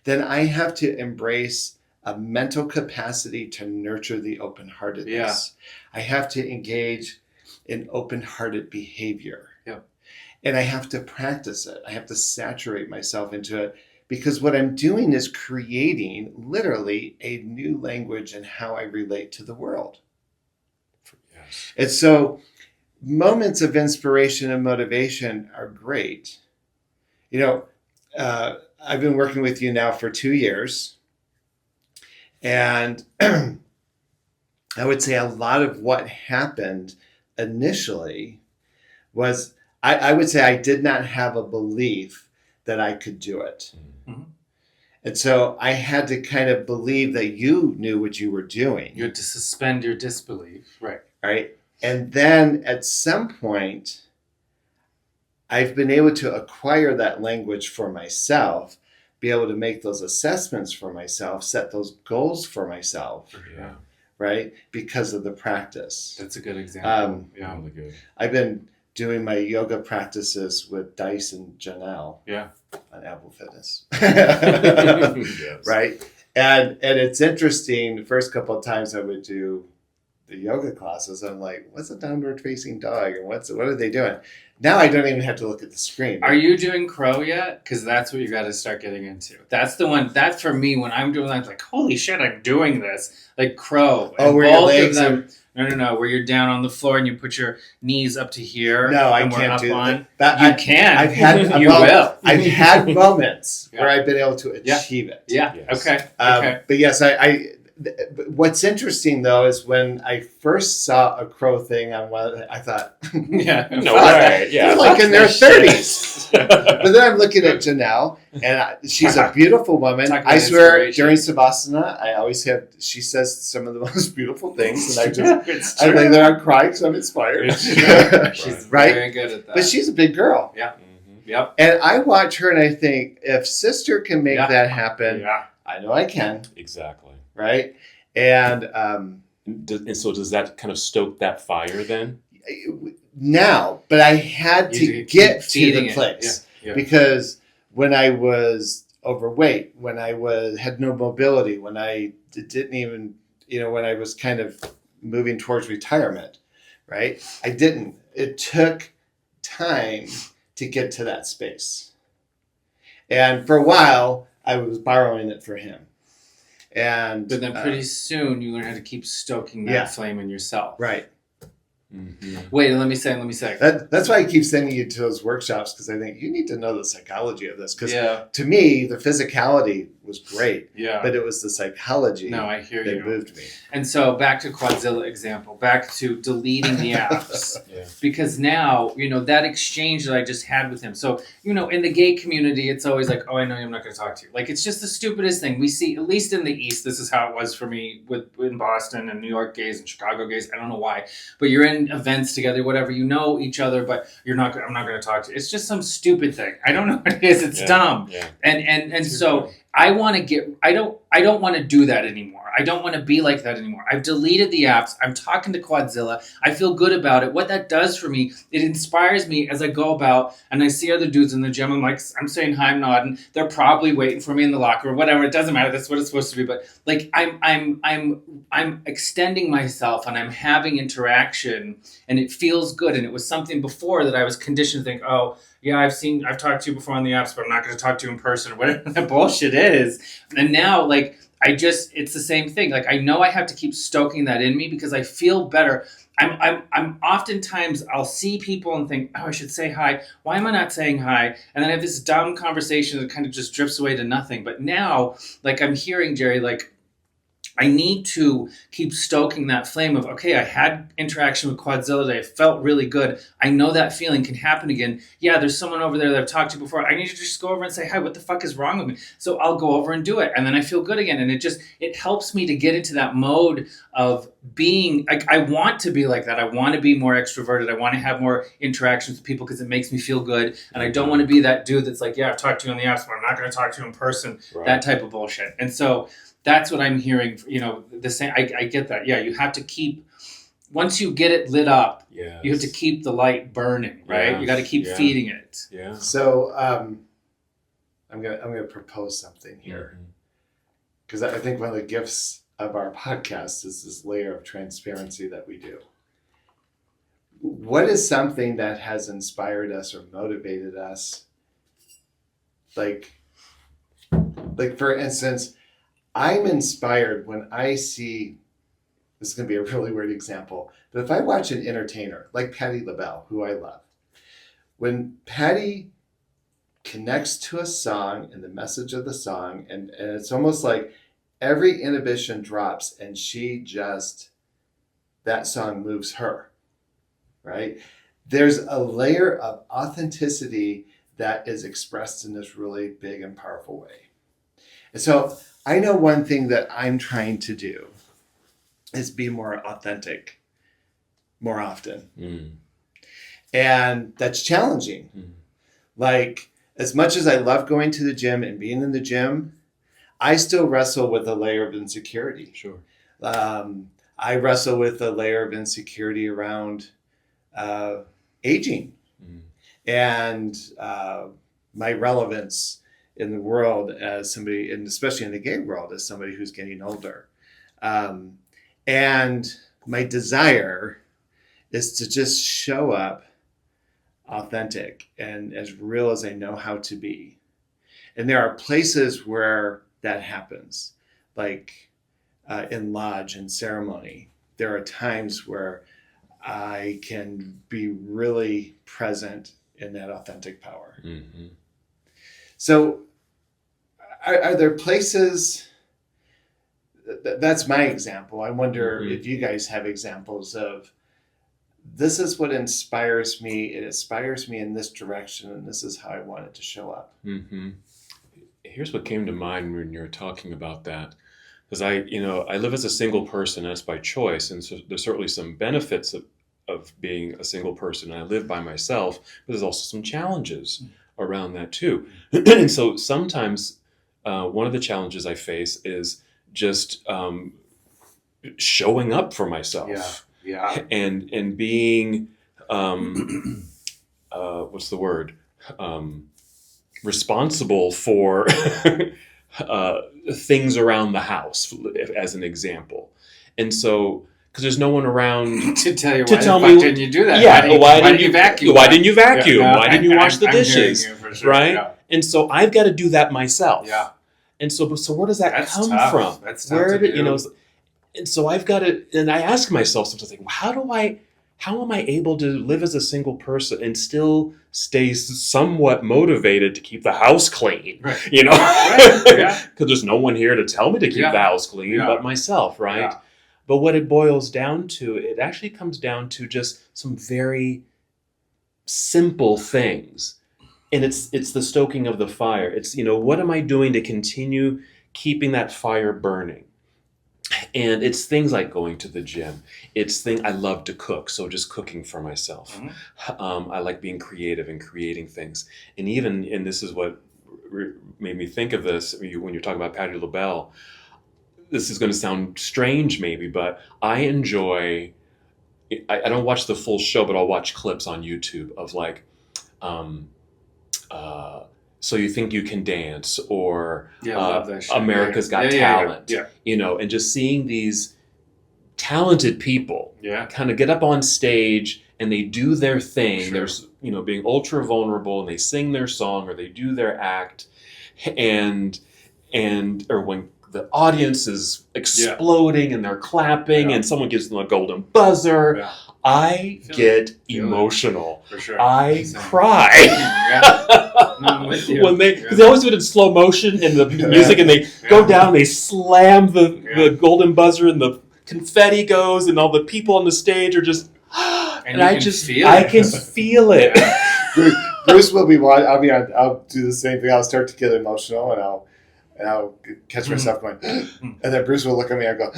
Speaker 3: then I have to embrace a mental capacity to nurture the open-heartedness.
Speaker 2: Yeah.
Speaker 3: I have to engage in open-hearted behavior.
Speaker 2: Yep.
Speaker 3: And I have to practice it. I have to saturate myself into it. Because what I'm doing is creating literally a new language in how I relate to the world.
Speaker 1: Yes.
Speaker 3: And so moments of inspiration and motivation are great. I've been working with you now for 2 years. And I would say a lot of what happened initially was, I would say I did not have a belief that I could do it.
Speaker 2: Mm-hmm.
Speaker 3: And so I had to kind of believe that you knew what you were doing.
Speaker 2: You had to suspend your disbelief.
Speaker 3: Right. And then at some point, I've been able to acquire that language for myself, be able to make those assessments for myself, set those goals for myself.
Speaker 1: Yeah.
Speaker 3: Right. Because of the practice.
Speaker 2: That's a good example.
Speaker 1: Yeah. Really good.
Speaker 3: I've been doing my yoga practices with Dice and Janelle.
Speaker 2: Yeah.
Speaker 3: On Apple Fitness.
Speaker 1: Yes.
Speaker 3: Right. And it's interesting. The first couple of times I would do the yoga classes, I'm like, what's a downward facing dog? And what are they doing? Now I don't even have to look at the screen.
Speaker 2: Are you doing crow yet? Because that's what you got to start getting into. That's the one. That for me, when I'm doing that, I'm like, holy shit, I'm doing this. Like crow.
Speaker 3: Oh,
Speaker 2: and
Speaker 3: where your legs are...
Speaker 2: No. Where you're down on the floor and you put your knees up to here.
Speaker 3: No, I
Speaker 2: and we're
Speaker 3: can't
Speaker 2: up
Speaker 3: do
Speaker 2: on.
Speaker 3: that.
Speaker 2: You can.
Speaker 3: I've had
Speaker 2: you will.
Speaker 3: I've had moments
Speaker 2: Yeah.
Speaker 3: where I've been able to achieve it.
Speaker 2: Yeah.
Speaker 1: Yes.
Speaker 2: Okay. Okay.
Speaker 3: But yes, what's interesting though is when I first saw a crow thing on one, I thought,
Speaker 2: Yeah.
Speaker 1: No way. Yeah.
Speaker 3: they're like in their
Speaker 2: Fuck this
Speaker 3: 30s. But then I'm looking at Janelle, and she's a beautiful woman.
Speaker 2: Talk about
Speaker 3: I swear,
Speaker 2: inspiration.
Speaker 3: during Savasana, I always have. She says some of the most beautiful things, and
Speaker 2: It's
Speaker 3: I
Speaker 2: true.
Speaker 3: lay there, I'm crying because I'm inspired.
Speaker 2: It's true. She's
Speaker 3: Right?
Speaker 2: very good at that.
Speaker 3: But she's a big girl,
Speaker 2: Yeah.
Speaker 1: Mhm.
Speaker 2: Yep.
Speaker 3: and I watch her, and I think, if sister can make
Speaker 2: Yeah.
Speaker 3: that happen,
Speaker 2: Yeah.
Speaker 3: I know I can.
Speaker 1: Exactly.
Speaker 3: Right? And
Speaker 1: And so does that kind of stoke that fire then?
Speaker 3: now, but I had to
Speaker 2: You
Speaker 3: get
Speaker 2: keep
Speaker 3: to
Speaker 2: feeding
Speaker 3: the
Speaker 2: it.
Speaker 3: place.
Speaker 2: Yeah.
Speaker 3: Because when I was overweight, when I had no mobility, when I didn't even, when I was kind of moving towards retirement, right? I didn't. It took time to get to that space. And for a while, I was borrowing it for him. And
Speaker 2: But then pretty soon you learn how to keep stoking that
Speaker 3: Yeah.
Speaker 2: flame in yourself.
Speaker 3: right.
Speaker 1: Mm-hmm.
Speaker 2: Wait, let me say.
Speaker 3: That's why I keep sending you to those workshops, because I think you need to know the psychology of this. Because
Speaker 2: Yeah.
Speaker 3: to me, the physicality was great.
Speaker 2: Yeah.
Speaker 3: But it was the psychology
Speaker 2: No, I hear
Speaker 3: that
Speaker 2: you.
Speaker 3: moved me.
Speaker 2: And so back to Quadzilla example, back to deleting the apps.
Speaker 1: Yeah.
Speaker 2: Because now, that exchange that I just had with him. So, in the gay community, it's always like, oh, I know I'm not going to talk to you. Like, it's just the stupidest thing. We see, at least in the East, this is how it was for me in Boston and New York gays and Chicago gays. I don't know why. But you're in events together, whatever. You know each other, but I'm not going to talk to you. It's just some stupid thing. I don't know what it is. It's dumb.
Speaker 1: Yeah.
Speaker 2: And so I want to I don't want to do that anymore. I don't want to be like that anymore. I've deleted the apps. I'm talking to Quadzilla. I feel good about it. What that does for me, it inspires me as I go about and I see other dudes in the gym. I'm saying hi, I'm nodding. They're probably waiting for me in the locker or whatever. It doesn't matter. That's what it's supposed to be. But like I'm extending myself and I'm having interaction and it feels good. And it was something before that I was conditioned to think, oh, yeah, I've talked to you before on the apps, but I'm not going to talk to you in person or whatever that bullshit is. And now, like, it's the same thing. Like, I know I have to keep stoking that in me because I feel better. I'm oftentimes I'll see people and think, oh, I should say hi. Why am I not saying hi? And then I have this dumb conversation that kind of just drifts away to nothing. But now, like, I'm hearing Jerry, like, I need to keep stoking that flame of, okay, I had interaction with Quadzilla today. It felt really good. I know that feeling can happen again. Yeah, there's someone over there that I've talked to before. I need to just go over and say, hi, what the fuck is wrong with me? So I'll go over and do it. And then I feel good again. And it helps me to get into that mode of being, like, I want to be like that. I want to be more extroverted. I want to have more interactions with people because it makes me feel good. And I don't want to be that dude that's like, yeah, I've talked to you on the apps, but I'm not going to talk to you in person. Right. That type of bullshit. And so that's what I'm hearing, the same. I get that. Yeah, you have to keep, once you get it lit up, yes. You have to keep the light burning, right? Yes. You got to keep feeding it.
Speaker 1: Yeah.
Speaker 3: So I'm gonna propose something here, because I think one of the gifts of our podcast is this layer of transparency that we do. What is something that has inspired us or motivated us? Like for instance, I'm inspired when I see, this is going to be a really weird example, but if I watch an entertainer like Patti LaBelle, who I love, when Patti connects to a song and the message of the song, and it's almost like every inhibition drops and that song moves her, right? There's a layer of authenticity that is expressed in this really big and powerful way. And so I know one thing that I'm trying to do is be more authentic more often. And that's challenging. Like, as much as I love going to the gym and being in the gym, I still wrestle with a layer of insecurity.
Speaker 1: Sure.
Speaker 3: I wrestle with a layer of insecurity around aging and my relevance in the world as somebody, and especially in the gay world, as somebody who's getting older. And my desire is to just show up authentic and as real as I know how to be. And there are places where that happens, like in lodge and ceremony. There are times where I can be really present in that authentic power. So are there places, that's my example. I wonder if you guys have examples of, this is what inspires me. It inspires me in this direction, and this is how I want it to show up.
Speaker 1: Here's what came to mind when you're talking about that. Because I live as a single person, that's by choice, and so there's certainly some benefits of being a single person. And I live by myself, but there's also some challenges around that too. And so sometimes one of the challenges I face is just showing up for myself.
Speaker 3: Yeah.
Speaker 1: And being what's the word? Responsible for things around the house, as an example. And so, because there's no one around
Speaker 2: to tell you,
Speaker 1: didn't
Speaker 2: you do that?
Speaker 1: Yeah,
Speaker 2: why didn't you vacuum?
Speaker 1: Why didn't you vacuum?
Speaker 2: Yeah, no,
Speaker 1: why didn't you wash the dishes?
Speaker 2: Sure.
Speaker 1: Right?
Speaker 2: Yeah.
Speaker 1: And so I've got to do that myself.
Speaker 2: Yeah.
Speaker 1: And so where does that come from?
Speaker 2: That's tough
Speaker 1: Where
Speaker 2: to
Speaker 1: did
Speaker 2: do.
Speaker 1: And so I've got to, and I ask myself sometimes, like, how how am I able to live as a single person and still stay somewhat motivated to keep the house clean?
Speaker 2: Right.
Speaker 1: You know,
Speaker 2: Right. Yeah.
Speaker 1: because there's no one here to tell me to keep
Speaker 2: Yeah.
Speaker 1: the house clean
Speaker 2: Yeah.
Speaker 1: but myself, right?
Speaker 2: Yeah.
Speaker 1: But what it boils down to, it actually comes down to just some very simple things. And it's the stoking of the fire. It's, what am I doing to continue keeping that fire burning? And it's things like going to the gym. I love to cook, so just cooking for myself. I like being creative and creating things. And this is what made me think of this when you're talking about Patti LaBelle. This is going to sound strange maybe, but I enjoy, I don't watch the full show, but I'll watch clips on YouTube of like, So You Think You Can Dance, or
Speaker 2: Yeah, I love that show.
Speaker 1: America's Got Talent.
Speaker 2: Yeah.
Speaker 1: And just seeing these talented people
Speaker 2: Yeah.
Speaker 1: kind of get up on stage and they do their thing.
Speaker 2: Sure.
Speaker 1: There's, being ultra vulnerable, and they sing their song or they do their act, or when the audience is exploding and they're clapping and someone gives them a golden buzzer.
Speaker 2: Yeah.
Speaker 1: I get emotional.
Speaker 2: For sure.
Speaker 1: I
Speaker 2: Same.
Speaker 1: cry.
Speaker 2: I'm with you.
Speaker 1: Because they always do it in slow motion in the music, and they go down, they slam the golden buzzer, and the confetti goes, and all the people on the stage are just, and I can feel it.
Speaker 3: Bruce will be. I'll do the same thing. I'll start to get emotional, and I'll catch myself going, and then Bruce will look at me and go,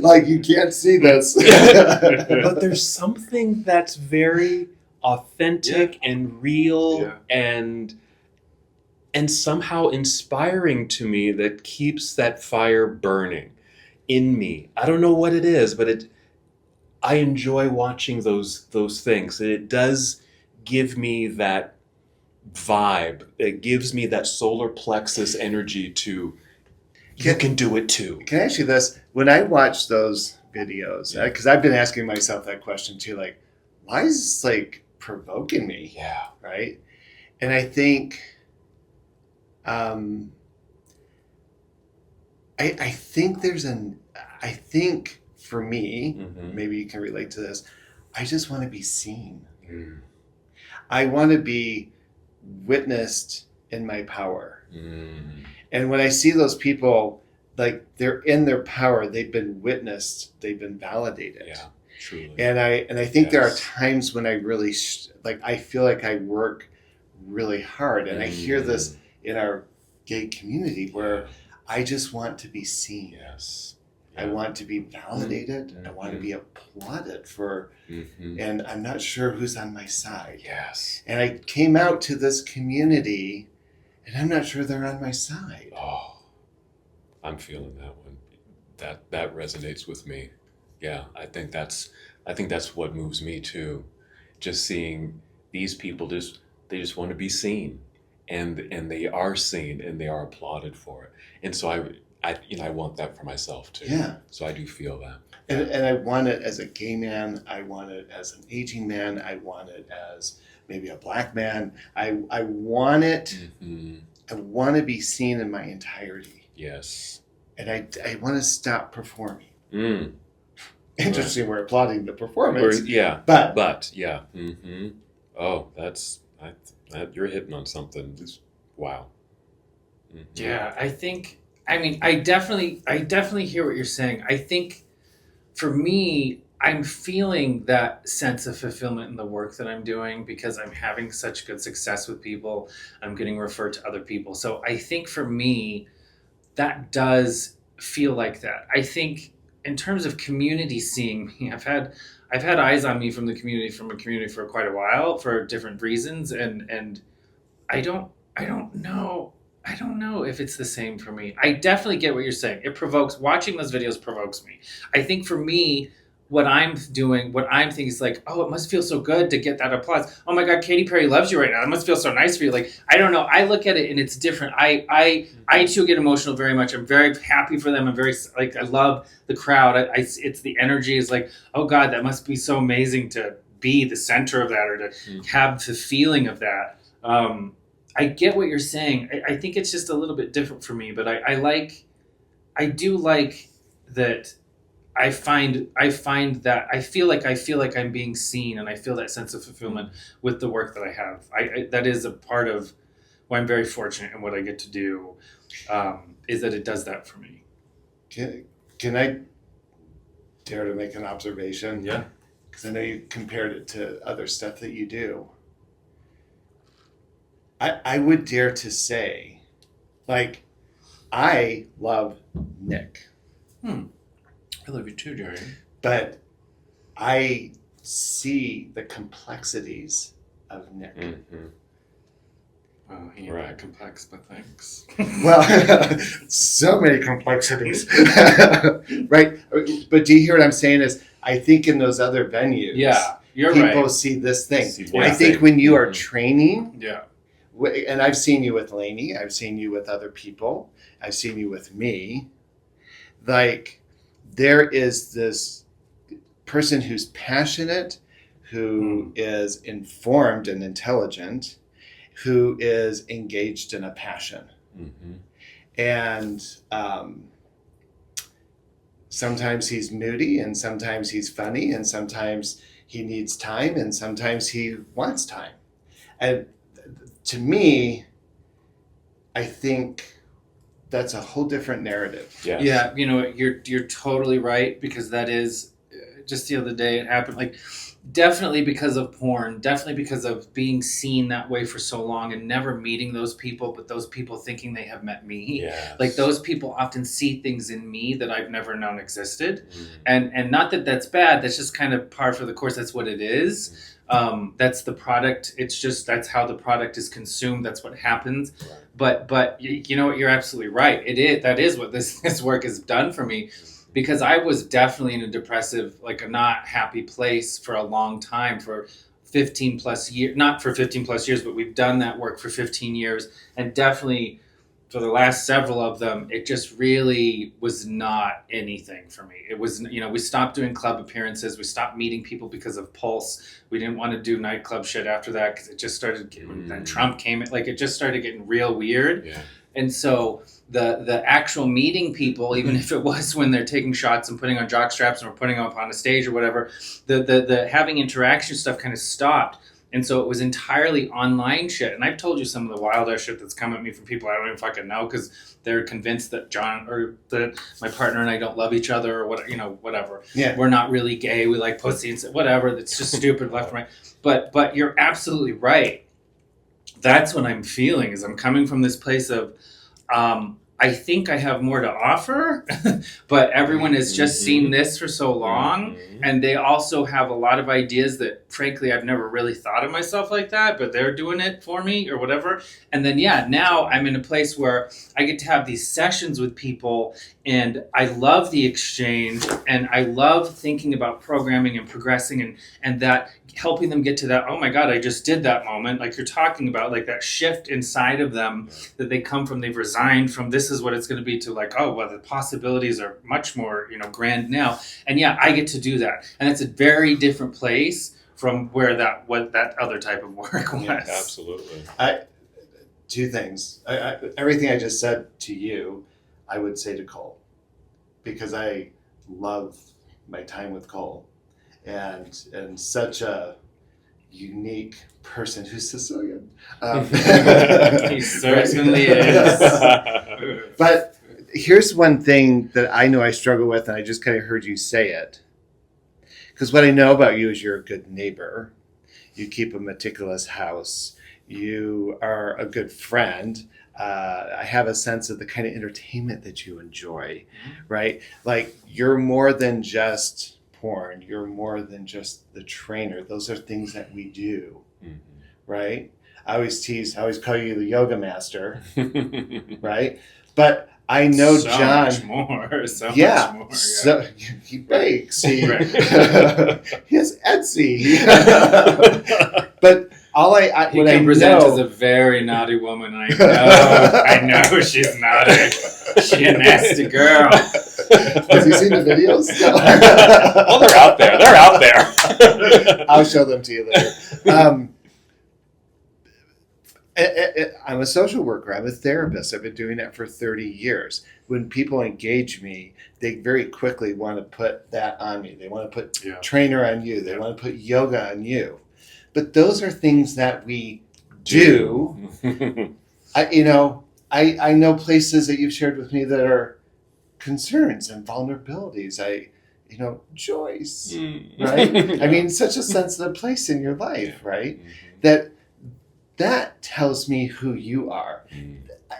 Speaker 3: like, you can't see this.
Speaker 1: But there's something that's very authentic and real and somehow inspiring to me that keeps that fire burning in me. I don't know what it is, but I enjoy watching those things. It does give me that vibe. It gives me that solar plexus energy to, you can do it too.
Speaker 3: Can I ask you this? When I watch those videos, because I've been asking myself that question too, like, why is this like provoking me?
Speaker 1: Yeah.
Speaker 3: Right? And I think, I think I think for me, maybe you can relate to this, I just want to be seen. I want to be witnessed in my power. And when I see those people, like, they're in their power, they've been witnessed, they've been validated.
Speaker 1: Yeah, truly.
Speaker 3: And I think there are times when I really I feel like I work really hard, and I hear this in our gay community where I just want to be seen.
Speaker 1: Yes.
Speaker 3: I want to be validated. I want to be applauded for, and I'm not sure who's on my side.
Speaker 1: Yes.
Speaker 3: And I came out to this community, and I'm not sure they're on my side.
Speaker 1: Oh, I'm feeling that one. That resonates with me. Yeah, I think that's what moves me too. Just seeing these people, they just want to be seen, and they are seen, and they are applauded for it. And so I want that for myself too.
Speaker 3: Yeah.
Speaker 1: So I do feel that.
Speaker 3: And I want it as a gay man. I want it as an aging man. I want it as maybe a black man. I want it. I want to be seen in my entirety.
Speaker 1: Yes.
Speaker 3: And I want to stop performing. Interesting, we're applauding the performance.
Speaker 1: But yeah. Oh, you're hitting on something. Wow.
Speaker 2: Yeah, I definitely hear what you're saying. I think for me, I'm feeling that sense of fulfillment in the work that I'm doing because I'm having such good success with people. I'm getting referred to other people. So I think for me, that does feel like that. I think in terms of community seeing me, I've had eyes on me from a community for quite a while for different reasons. And I don't know. I don't know if it's the same for me. I definitely get what you're saying. Watching those videos provokes me. I think for me, what I'm thinking is like, oh, it must feel so good to get that applause. Oh my God, Katy Perry loves you right now. It must feel so nice for you. Like, I don't know. I look at it and it's different. I too get emotional very much. I'm very happy for them. I love the crowd. It's the energy is like, oh God, that must be so amazing to be the center of that or to have the feeling of that. I get what you're saying. I think it's just a little bit different for me, but I do like that I find that I feel like I'm being seen, and I feel that sense of fulfillment with the work that I have. I that is a part of why I'm very fortunate in what I get to do, is that it does that for me.
Speaker 3: Can I dare to make an observation?
Speaker 2: Yeah.
Speaker 3: Because I know you compared it to other stuff that you do. I would dare to say, like, I love Nick.
Speaker 2: I love you too, Jerry.
Speaker 3: But I see the complexities of Nick.
Speaker 1: Mm-hmm.
Speaker 2: Oh, he ain't that complex, but thanks.
Speaker 3: Well, so many complexities. Right? But do you hear what I'm saying is, I think in those other venues,
Speaker 2: Yeah, you're
Speaker 3: people
Speaker 2: right.
Speaker 3: see this thing.
Speaker 1: See
Speaker 3: I
Speaker 1: one
Speaker 3: think
Speaker 1: thing.
Speaker 3: when you are training,
Speaker 2: Yeah.
Speaker 3: and I've seen you with Lainey, I've seen you with other people, I've seen you with me, like, there is this person who's passionate, who is informed and intelligent, who is engaged in a passion.
Speaker 1: Mm-hmm.
Speaker 3: And sometimes he's moody, and sometimes he's funny, and sometimes he needs time, and sometimes he wants time. And to me, I think that's a whole different narrative.
Speaker 1: Yes.
Speaker 2: Yeah, you're totally right, because that is just the other day it happened, like, definitely because of porn, definitely because of being seen that way for so long and never meeting those people, but those people thinking they have met me.
Speaker 1: Yes.
Speaker 2: Like, those people often see things in me that I've never known existed.
Speaker 1: Mm-hmm.
Speaker 2: And not that that's bad, that's just kind of par for the course. That's what it is. That's the product. It's just, that's how the product is consumed. That's what happens.
Speaker 1: Right.
Speaker 2: But you know what? You're absolutely right. That is what this work has done for me, because I was definitely in a depressive, like a not happy place for a long time, for 15 plus years, not for 15 plus years, but we've done that work for 15 years. And definitely for the last several of them, it just really was not anything for me. It was, we stopped doing club appearances. We stopped meeting people because of Pulse. We didn't want to do nightclub shit after that, because it just started getting, then Trump came, like, it just started getting real weird.
Speaker 1: Yeah.
Speaker 2: And so the actual meeting people, even if it was when they're taking shots and putting on jock straps and we're putting them up on a stage or whatever, the having interaction stuff kind of stopped. And so it was entirely online shit. And I've told you some of the wild ass shit that's come at me from people I don't even fucking know, because they're convinced that John, or that my partner and I don't love each other, or whatever.
Speaker 3: Yeah.
Speaker 2: We're not really gay. We like pussy and whatever. That's just stupid left and right. But you're absolutely right. That's what I'm feeling, is I'm coming from this place of, I think I have more to offer, but everyone has just seen this for so long, and they also have a lot of ideas that, frankly, I've never really thought of myself like that, but they're doing it for me or whatever. And then, now I'm in a place where I get to have these sessions with people, and I love the exchange, and I love thinking about programming and progressing, and that helping them get to that, oh my God, I just did that moment, like you're talking about, like that shift inside of them that they come from, they've resigned from this is what it's going to be, to like, oh, well, the possibilities are much more, grand now. And I get to do that. And it's a very different place from where what that other type of work was.
Speaker 1: Yeah, absolutely.
Speaker 3: Two things. Everything I just said to you, I would say to Cole, because I love my time with Cole, and such a unique person who's Sicilian.
Speaker 2: He certainly is.
Speaker 3: But here's one thing that I know I struggle with, and I just kind of heard you say it. Because what I know about you is you're a good neighbor. You keep a meticulous house. You are a good friend. I have a sense of the kind of entertainment that you enjoy, right? Like, you're more than just porn. You're more than just the trainer. Those are things that we do, right? I always call you the yoga master, right? But I know
Speaker 2: so
Speaker 3: John.
Speaker 2: Much more. So much more. Yeah.
Speaker 3: So he bakes. He,
Speaker 2: Right.
Speaker 3: he has Etsy. But all
Speaker 2: He
Speaker 3: what
Speaker 2: can
Speaker 3: I
Speaker 2: present
Speaker 3: know,
Speaker 2: as a very naughty woman. I know she's naughty. She's a nasty girl.
Speaker 3: Has he seen the videos?
Speaker 1: Well, they're out there. They're out there.
Speaker 3: I'll show them to you later. I'm a social worker. I'm a therapist. I've been doing that for 30 years. When people engage me, they very quickly want to put that on me. They want to put trainer on you. They want to put yoga on you. But those are things that we do. I know places that you've shared with me that are concerns and vulnerabilities. Joyce, right? I mean, such a sensitive place in your life, right? That tells me who you are.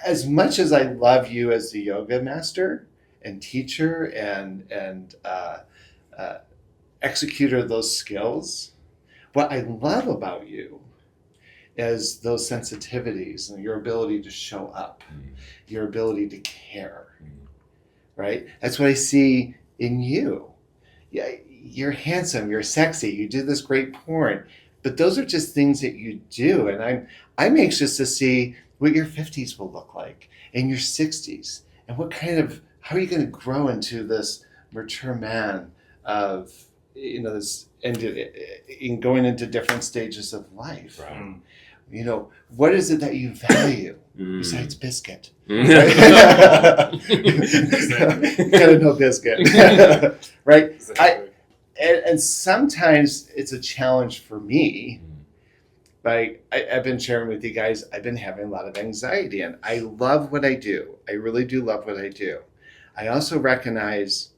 Speaker 3: As much as I love you as the yoga master and teacher and executor of those skills, what I love about you is those sensitivities and your ability to show up, your ability to care, right? That's what I see in you. Yeah, you're handsome, you're sexy, you do this great porn, but those are just things that you do, and I'm anxious to see what your 50s will look like and your 60s, and how are you going to grow into this mature man of this in going into different stages of life.
Speaker 1: Right.
Speaker 3: What is it that you value besides biscuit? You gotta know biscuit, right?
Speaker 2: Exactly.
Speaker 3: And sometimes it's a challenge for me. Like I've been sharing with you guys, I've been having a lot of anxiety, and I love what I do. I really do love what I do. I also recognize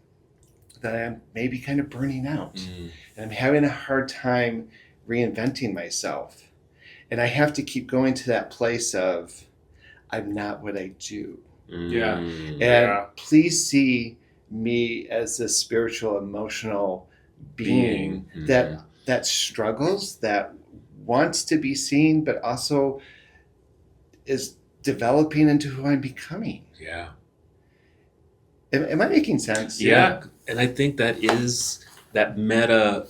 Speaker 3: that I'm maybe kind of burning out, and I'm having a hard time reinventing myself. And I have to keep going to that place of, I'm not what I do.
Speaker 2: Yeah.
Speaker 3: And please see me as a spiritual, emotional being that struggles, that wants to be seen, but also is developing into who I'm becoming.
Speaker 1: Yeah.
Speaker 3: Am I making sense?
Speaker 1: Yeah. And I think that is that meta,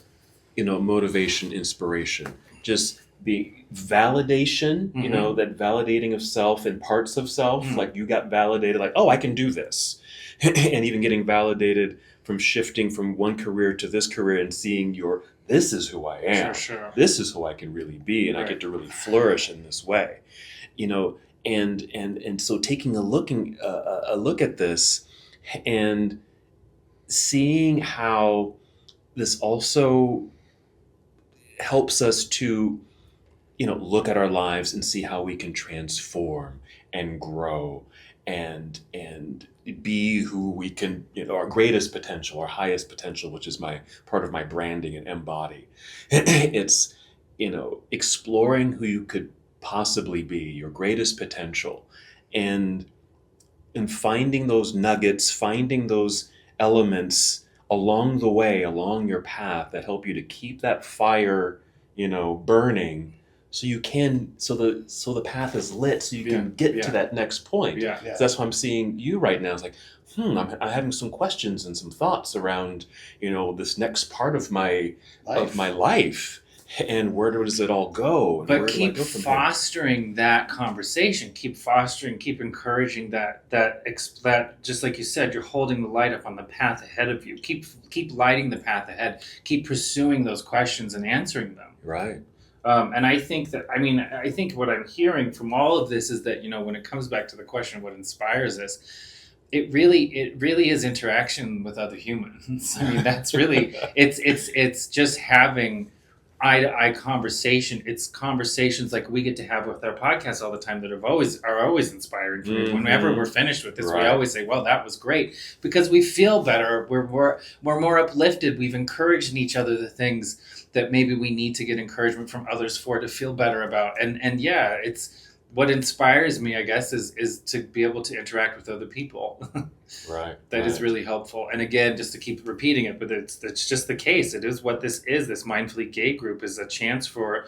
Speaker 1: motivation, inspiration. Just the validation, that validating of self and parts of self, like you got validated, like, oh, I can do this. And even getting validated from shifting from one career to this career and seeing this is who I am.
Speaker 2: Sure.
Speaker 1: This is who I can really be. And I get to really flourish in this way, and so taking a look at this and seeing how this also helps us to look at our lives and see how we can transform and grow and be who we can, our greatest potential, our highest potential, which is my part of my branding and embody. It's, exploring who you could possibly be, your greatest potential, and finding those nuggets, finding those elements along the way, along your path that help you to keep that fire, burning. So you can, so the path is lit, so you can get to that next point.
Speaker 2: Yeah.
Speaker 1: So that's why I'm seeing you right now. It's like, I'm having some questions and some thoughts around, this next part of my life, and where does it all go? And
Speaker 2: but
Speaker 1: where
Speaker 2: keep
Speaker 1: do I go from
Speaker 2: fostering that conversation. Keep encouraging that. Just like you said, you're holding the light up on the path ahead of you. Keep lighting the path ahead. Keep pursuing those questions and answering them.
Speaker 1: Right.
Speaker 2: And I think what I'm hearing from all of this is that, when it comes back to the question of what inspires us, it really is interaction with other humans. I mean, that's really, it's just having eye-to-eye conversation. It's conversations like we get to have with our podcast all the time that are always inspiring for me. Whenever we're finished with this, we always say, well, that was great, because we feel better. We're more uplifted. We've encouraged in each other the things that maybe we need to get encouragement from others for to feel better about. And yeah, it's what inspires me, I guess, is to be able to interact with other people.
Speaker 1: Right.
Speaker 2: That is really helpful. And again, just to keep repeating it, but it's just the case. It is what this is. This Mindfully Gay group is a chance for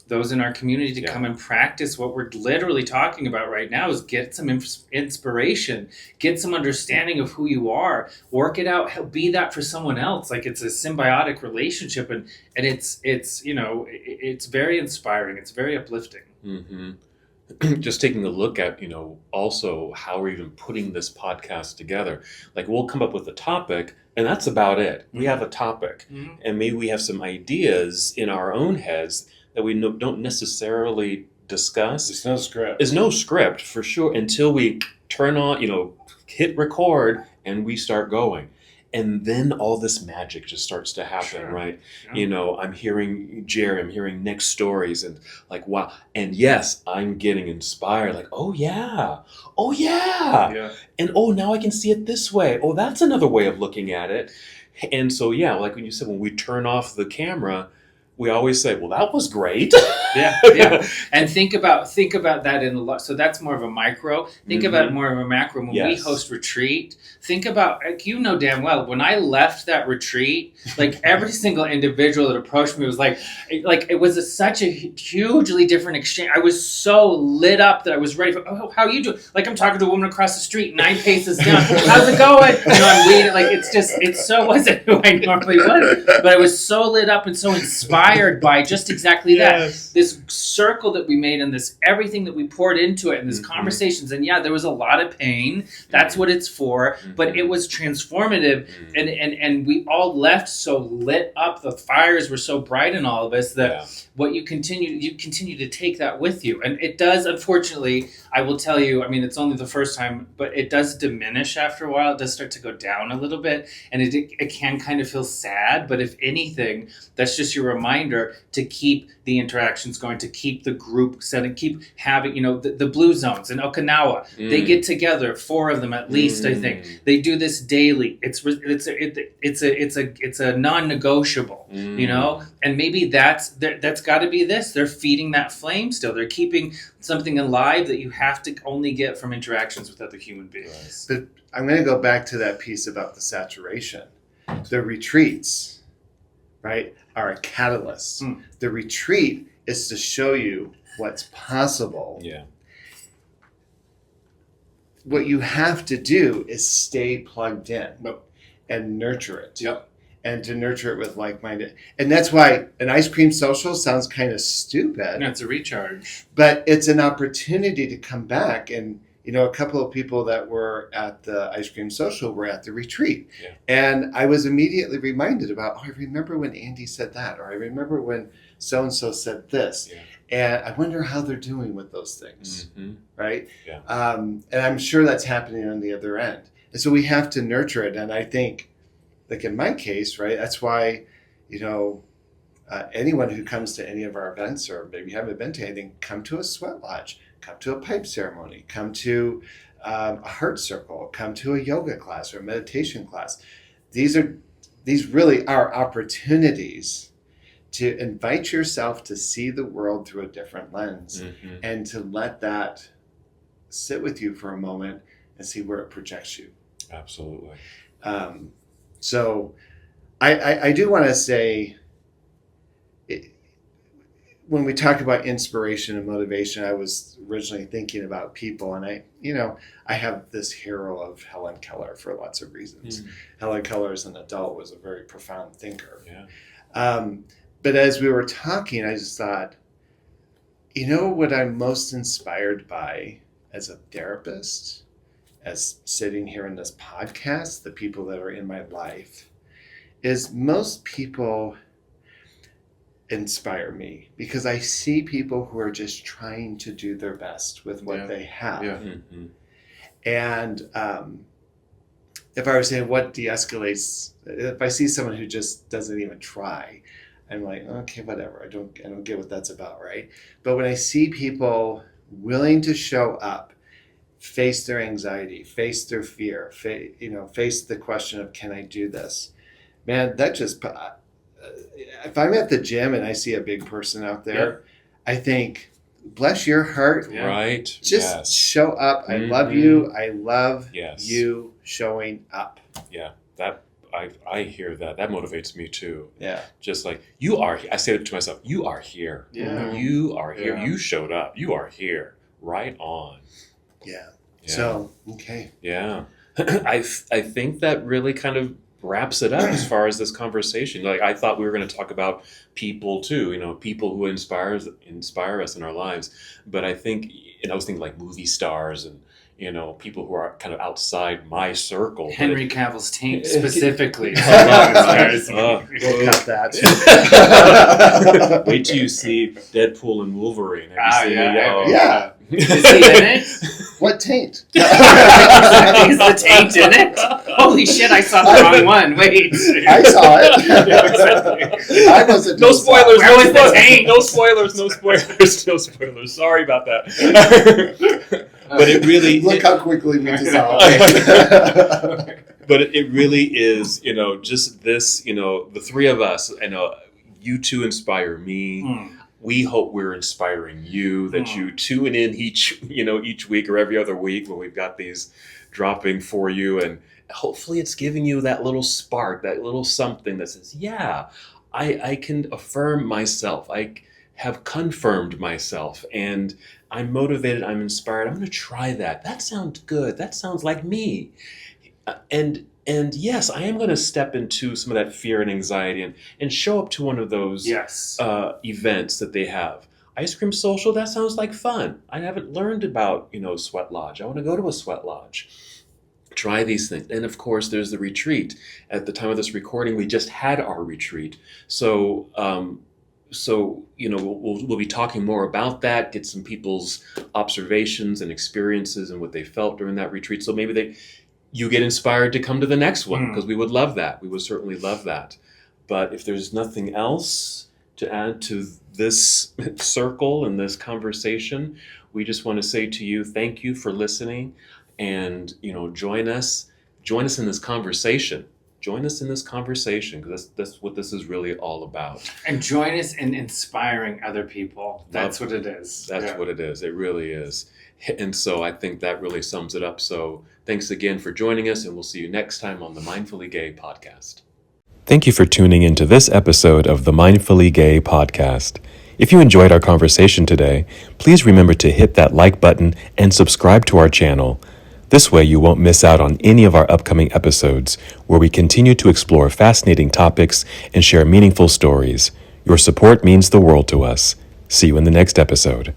Speaker 2: those in our community to come and practice what we're literally talking about right now, is get some inspiration, get some understanding of who you are, work it out, be that for someone else. Like, it's a symbiotic relationship, and it's very inspiring. It's very uplifting.
Speaker 1: Mm-hmm. Just taking a look at, also how we're even putting this podcast together. Like, we'll come up with a topic, and that's about it. We have a topic, and maybe we have some ideas in our own heads that we don't necessarily discuss
Speaker 3: There's no script.
Speaker 1: is no script for sure until we turn on, hit record and we start going. And then all this magic just starts to happen,
Speaker 2: Sure.
Speaker 1: right?
Speaker 2: Yeah.
Speaker 1: I'm hearing Jerry, I'm hearing Nick's stories, and like, wow. And yes, I'm getting inspired. Like, oh yeah,
Speaker 2: Yeah.
Speaker 1: and oh, now I can see it this way. Oh, that's another way of looking at it. And so, yeah, like when you said, when we turn off the camera, we always say, well, that was great.
Speaker 2: Yeah. And think about that in a lot. So that's more of a micro. Think about it more of a macro. When we
Speaker 1: Yes.
Speaker 2: host retreat, think about, like, damn well, when I left that retreat, like every single individual that approached me was like it was such a hugely different exchange. I was so lit up that I was ready for, oh, how you doing? Like I'm talking to a woman across the street 9 paces down. How's it going? I'm waiting. Like it so wasn't who I normally was. But I was so lit up and so inspired by just exactly that. This circle that we made and this everything that we poured into it and these conversations, and yeah, there was a lot of pain. That's what it's for. But it was transformative, and we all left so lit up. The fires were so bright in all of us that what you continue to take that with you, and it does. Unfortunately, I will tell you. I mean, it's only the first time, but it does diminish after a while. It does start to go down a little bit, and it can kind of feel sad. But if anything, that's just your reminder to keep the interactions going, to keep the group setting, keep having, the blue zones in Okinawa. They get together, 4 of them at least. I think they do this daily. It's a non-negotiable, and maybe that's got to be this. They're feeding that flame still. They're keeping something alive that you have to only get from interactions with other human beings.
Speaker 3: But I'm going to go back to that piece about the saturation. The retreats, right, are a catalyst. The retreat is to show you what's possible.
Speaker 1: Yeah.
Speaker 3: What you have to do is stay plugged in and nurture it.
Speaker 2: Yep.
Speaker 3: And to nurture it with like-minded. And that's why an ice cream social sounds kind of stupid.
Speaker 2: No, it's a recharge.
Speaker 3: But it's an opportunity to come back. And, a couple of people that were at the ice cream social were at the retreat.
Speaker 1: Yeah.
Speaker 3: And I was immediately reminded about, I remember when Andy said that, or I remember when so-and-so said this. Yeah. And I wonder how they're doing with those things, right?
Speaker 1: Yeah.
Speaker 3: And I'm sure that's happening on the other end. And so we have to nurture it. And I think, like in my case, right, that's why, anyone who comes to any of our events, or maybe you haven't been to anything, come to a sweat lodge, come to a pipe ceremony, come to a heart circle, come to a yoga class or a meditation class. These really are opportunities to invite yourself to see the world through a different lens and to let that sit with you for a moment and see where it projects you.
Speaker 1: Absolutely.
Speaker 3: So I do want to say, when we talk about inspiration and motivation, I was originally thinking about people, and I have this hero of Helen Keller for lots of reasons. Helen Keller as an adult was a very profound thinker.
Speaker 1: Yeah.
Speaker 3: But as we were talking, I just thought, what I'm most inspired by as a therapist, as sitting here in this podcast, the people that are in my life, is most people inspire me because I see people who are just trying to do their best with what they have.
Speaker 2: Yeah.
Speaker 3: And if I were saying what de-escalates, if I see someone who just doesn't even try, I'm like, okay, whatever. I don't get what that's about, right? But when I see people willing to show up, face their anxiety, face their fear, face the question of, can I do this? Man, that just, if I'm at the gym and I see a big person out there, I think, bless your heart.
Speaker 1: Yeah. Right.
Speaker 3: Just show up. I love you. I love you showing up.
Speaker 1: Yeah. I hear that. That motivates me too.
Speaker 3: Yeah.
Speaker 1: Just like, you are, I say it to myself, you are here.
Speaker 2: Yeah.
Speaker 1: You are here. You showed up. You are here. Right on.
Speaker 3: Yeah. So, okay.
Speaker 1: Yeah. I think that really kind of wraps it up as far as this conversation. Like, I thought we were going to talk about people too, people who inspire us in our lives. But I think, and I was thinking like movie stars and, people who are kind of outside my circle. But
Speaker 2: Henry Cavill's taint specifically.
Speaker 3: We'll cut that.
Speaker 1: Wait till you see Deadpool and Wolverine. Have you seen it?
Speaker 3: Yeah.
Speaker 2: Is he in it?
Speaker 3: What taint?
Speaker 2: Is the taint in it? Holy shit, I saw the wrong one. Wait.
Speaker 3: I saw it.
Speaker 2: Yeah, exactly.
Speaker 3: I wasn't.
Speaker 1: No spoilers.
Speaker 2: Where was the taint?
Speaker 1: No spoilers. No spoilers. Sorry about that. But it really
Speaker 3: Look how quickly we dissolve.
Speaker 1: But it really is, just this, the three of us, you two inspire me. We hope we're inspiring you, that you tune in each week or every other week when we've got these dropping for you. And hopefully it's giving you that little spark, that little something that says, yeah, I can affirm myself. I have confirmed myself, and I'm motivated. I'm inspired. I'm going to try that. That sounds good. That sounds like me. And yes, I am going to step into some of that fear and anxiety and show up to one of those events that they have. Ice cream social, that sounds like fun. I haven't learned about, sweat lodge. I want to go to a sweat lodge. Try these things. And of course, there's the retreat. At the time of this recording, we just had our retreat. So we'll be talking more about that, get some people's observations and experiences and what they felt during that retreat. So maybe you get inspired to come to the next one, because we would love that. We would certainly love that. But if there's nothing else to add to this circle and this conversation, we just want to say to you, thank you for listening, and join us in this conversation. Join us in this conversation, because that's what this is really all about.
Speaker 2: And join us in inspiring other people. That's what it is.
Speaker 1: That's what it is. It really is. And so I think that really sums it up. So thanks again for joining us, and we'll see you next time on the Mindfully Gay podcast. Thank you for tuning into this episode of the Mindfully Gay podcast. If you enjoyed our conversation today, please remember to hit that like button and subscribe to our channel. This way you won't miss out on any of our upcoming episodes, where we continue to explore fascinating topics and share meaningful stories. Your support means the world to us. See you in the next episode.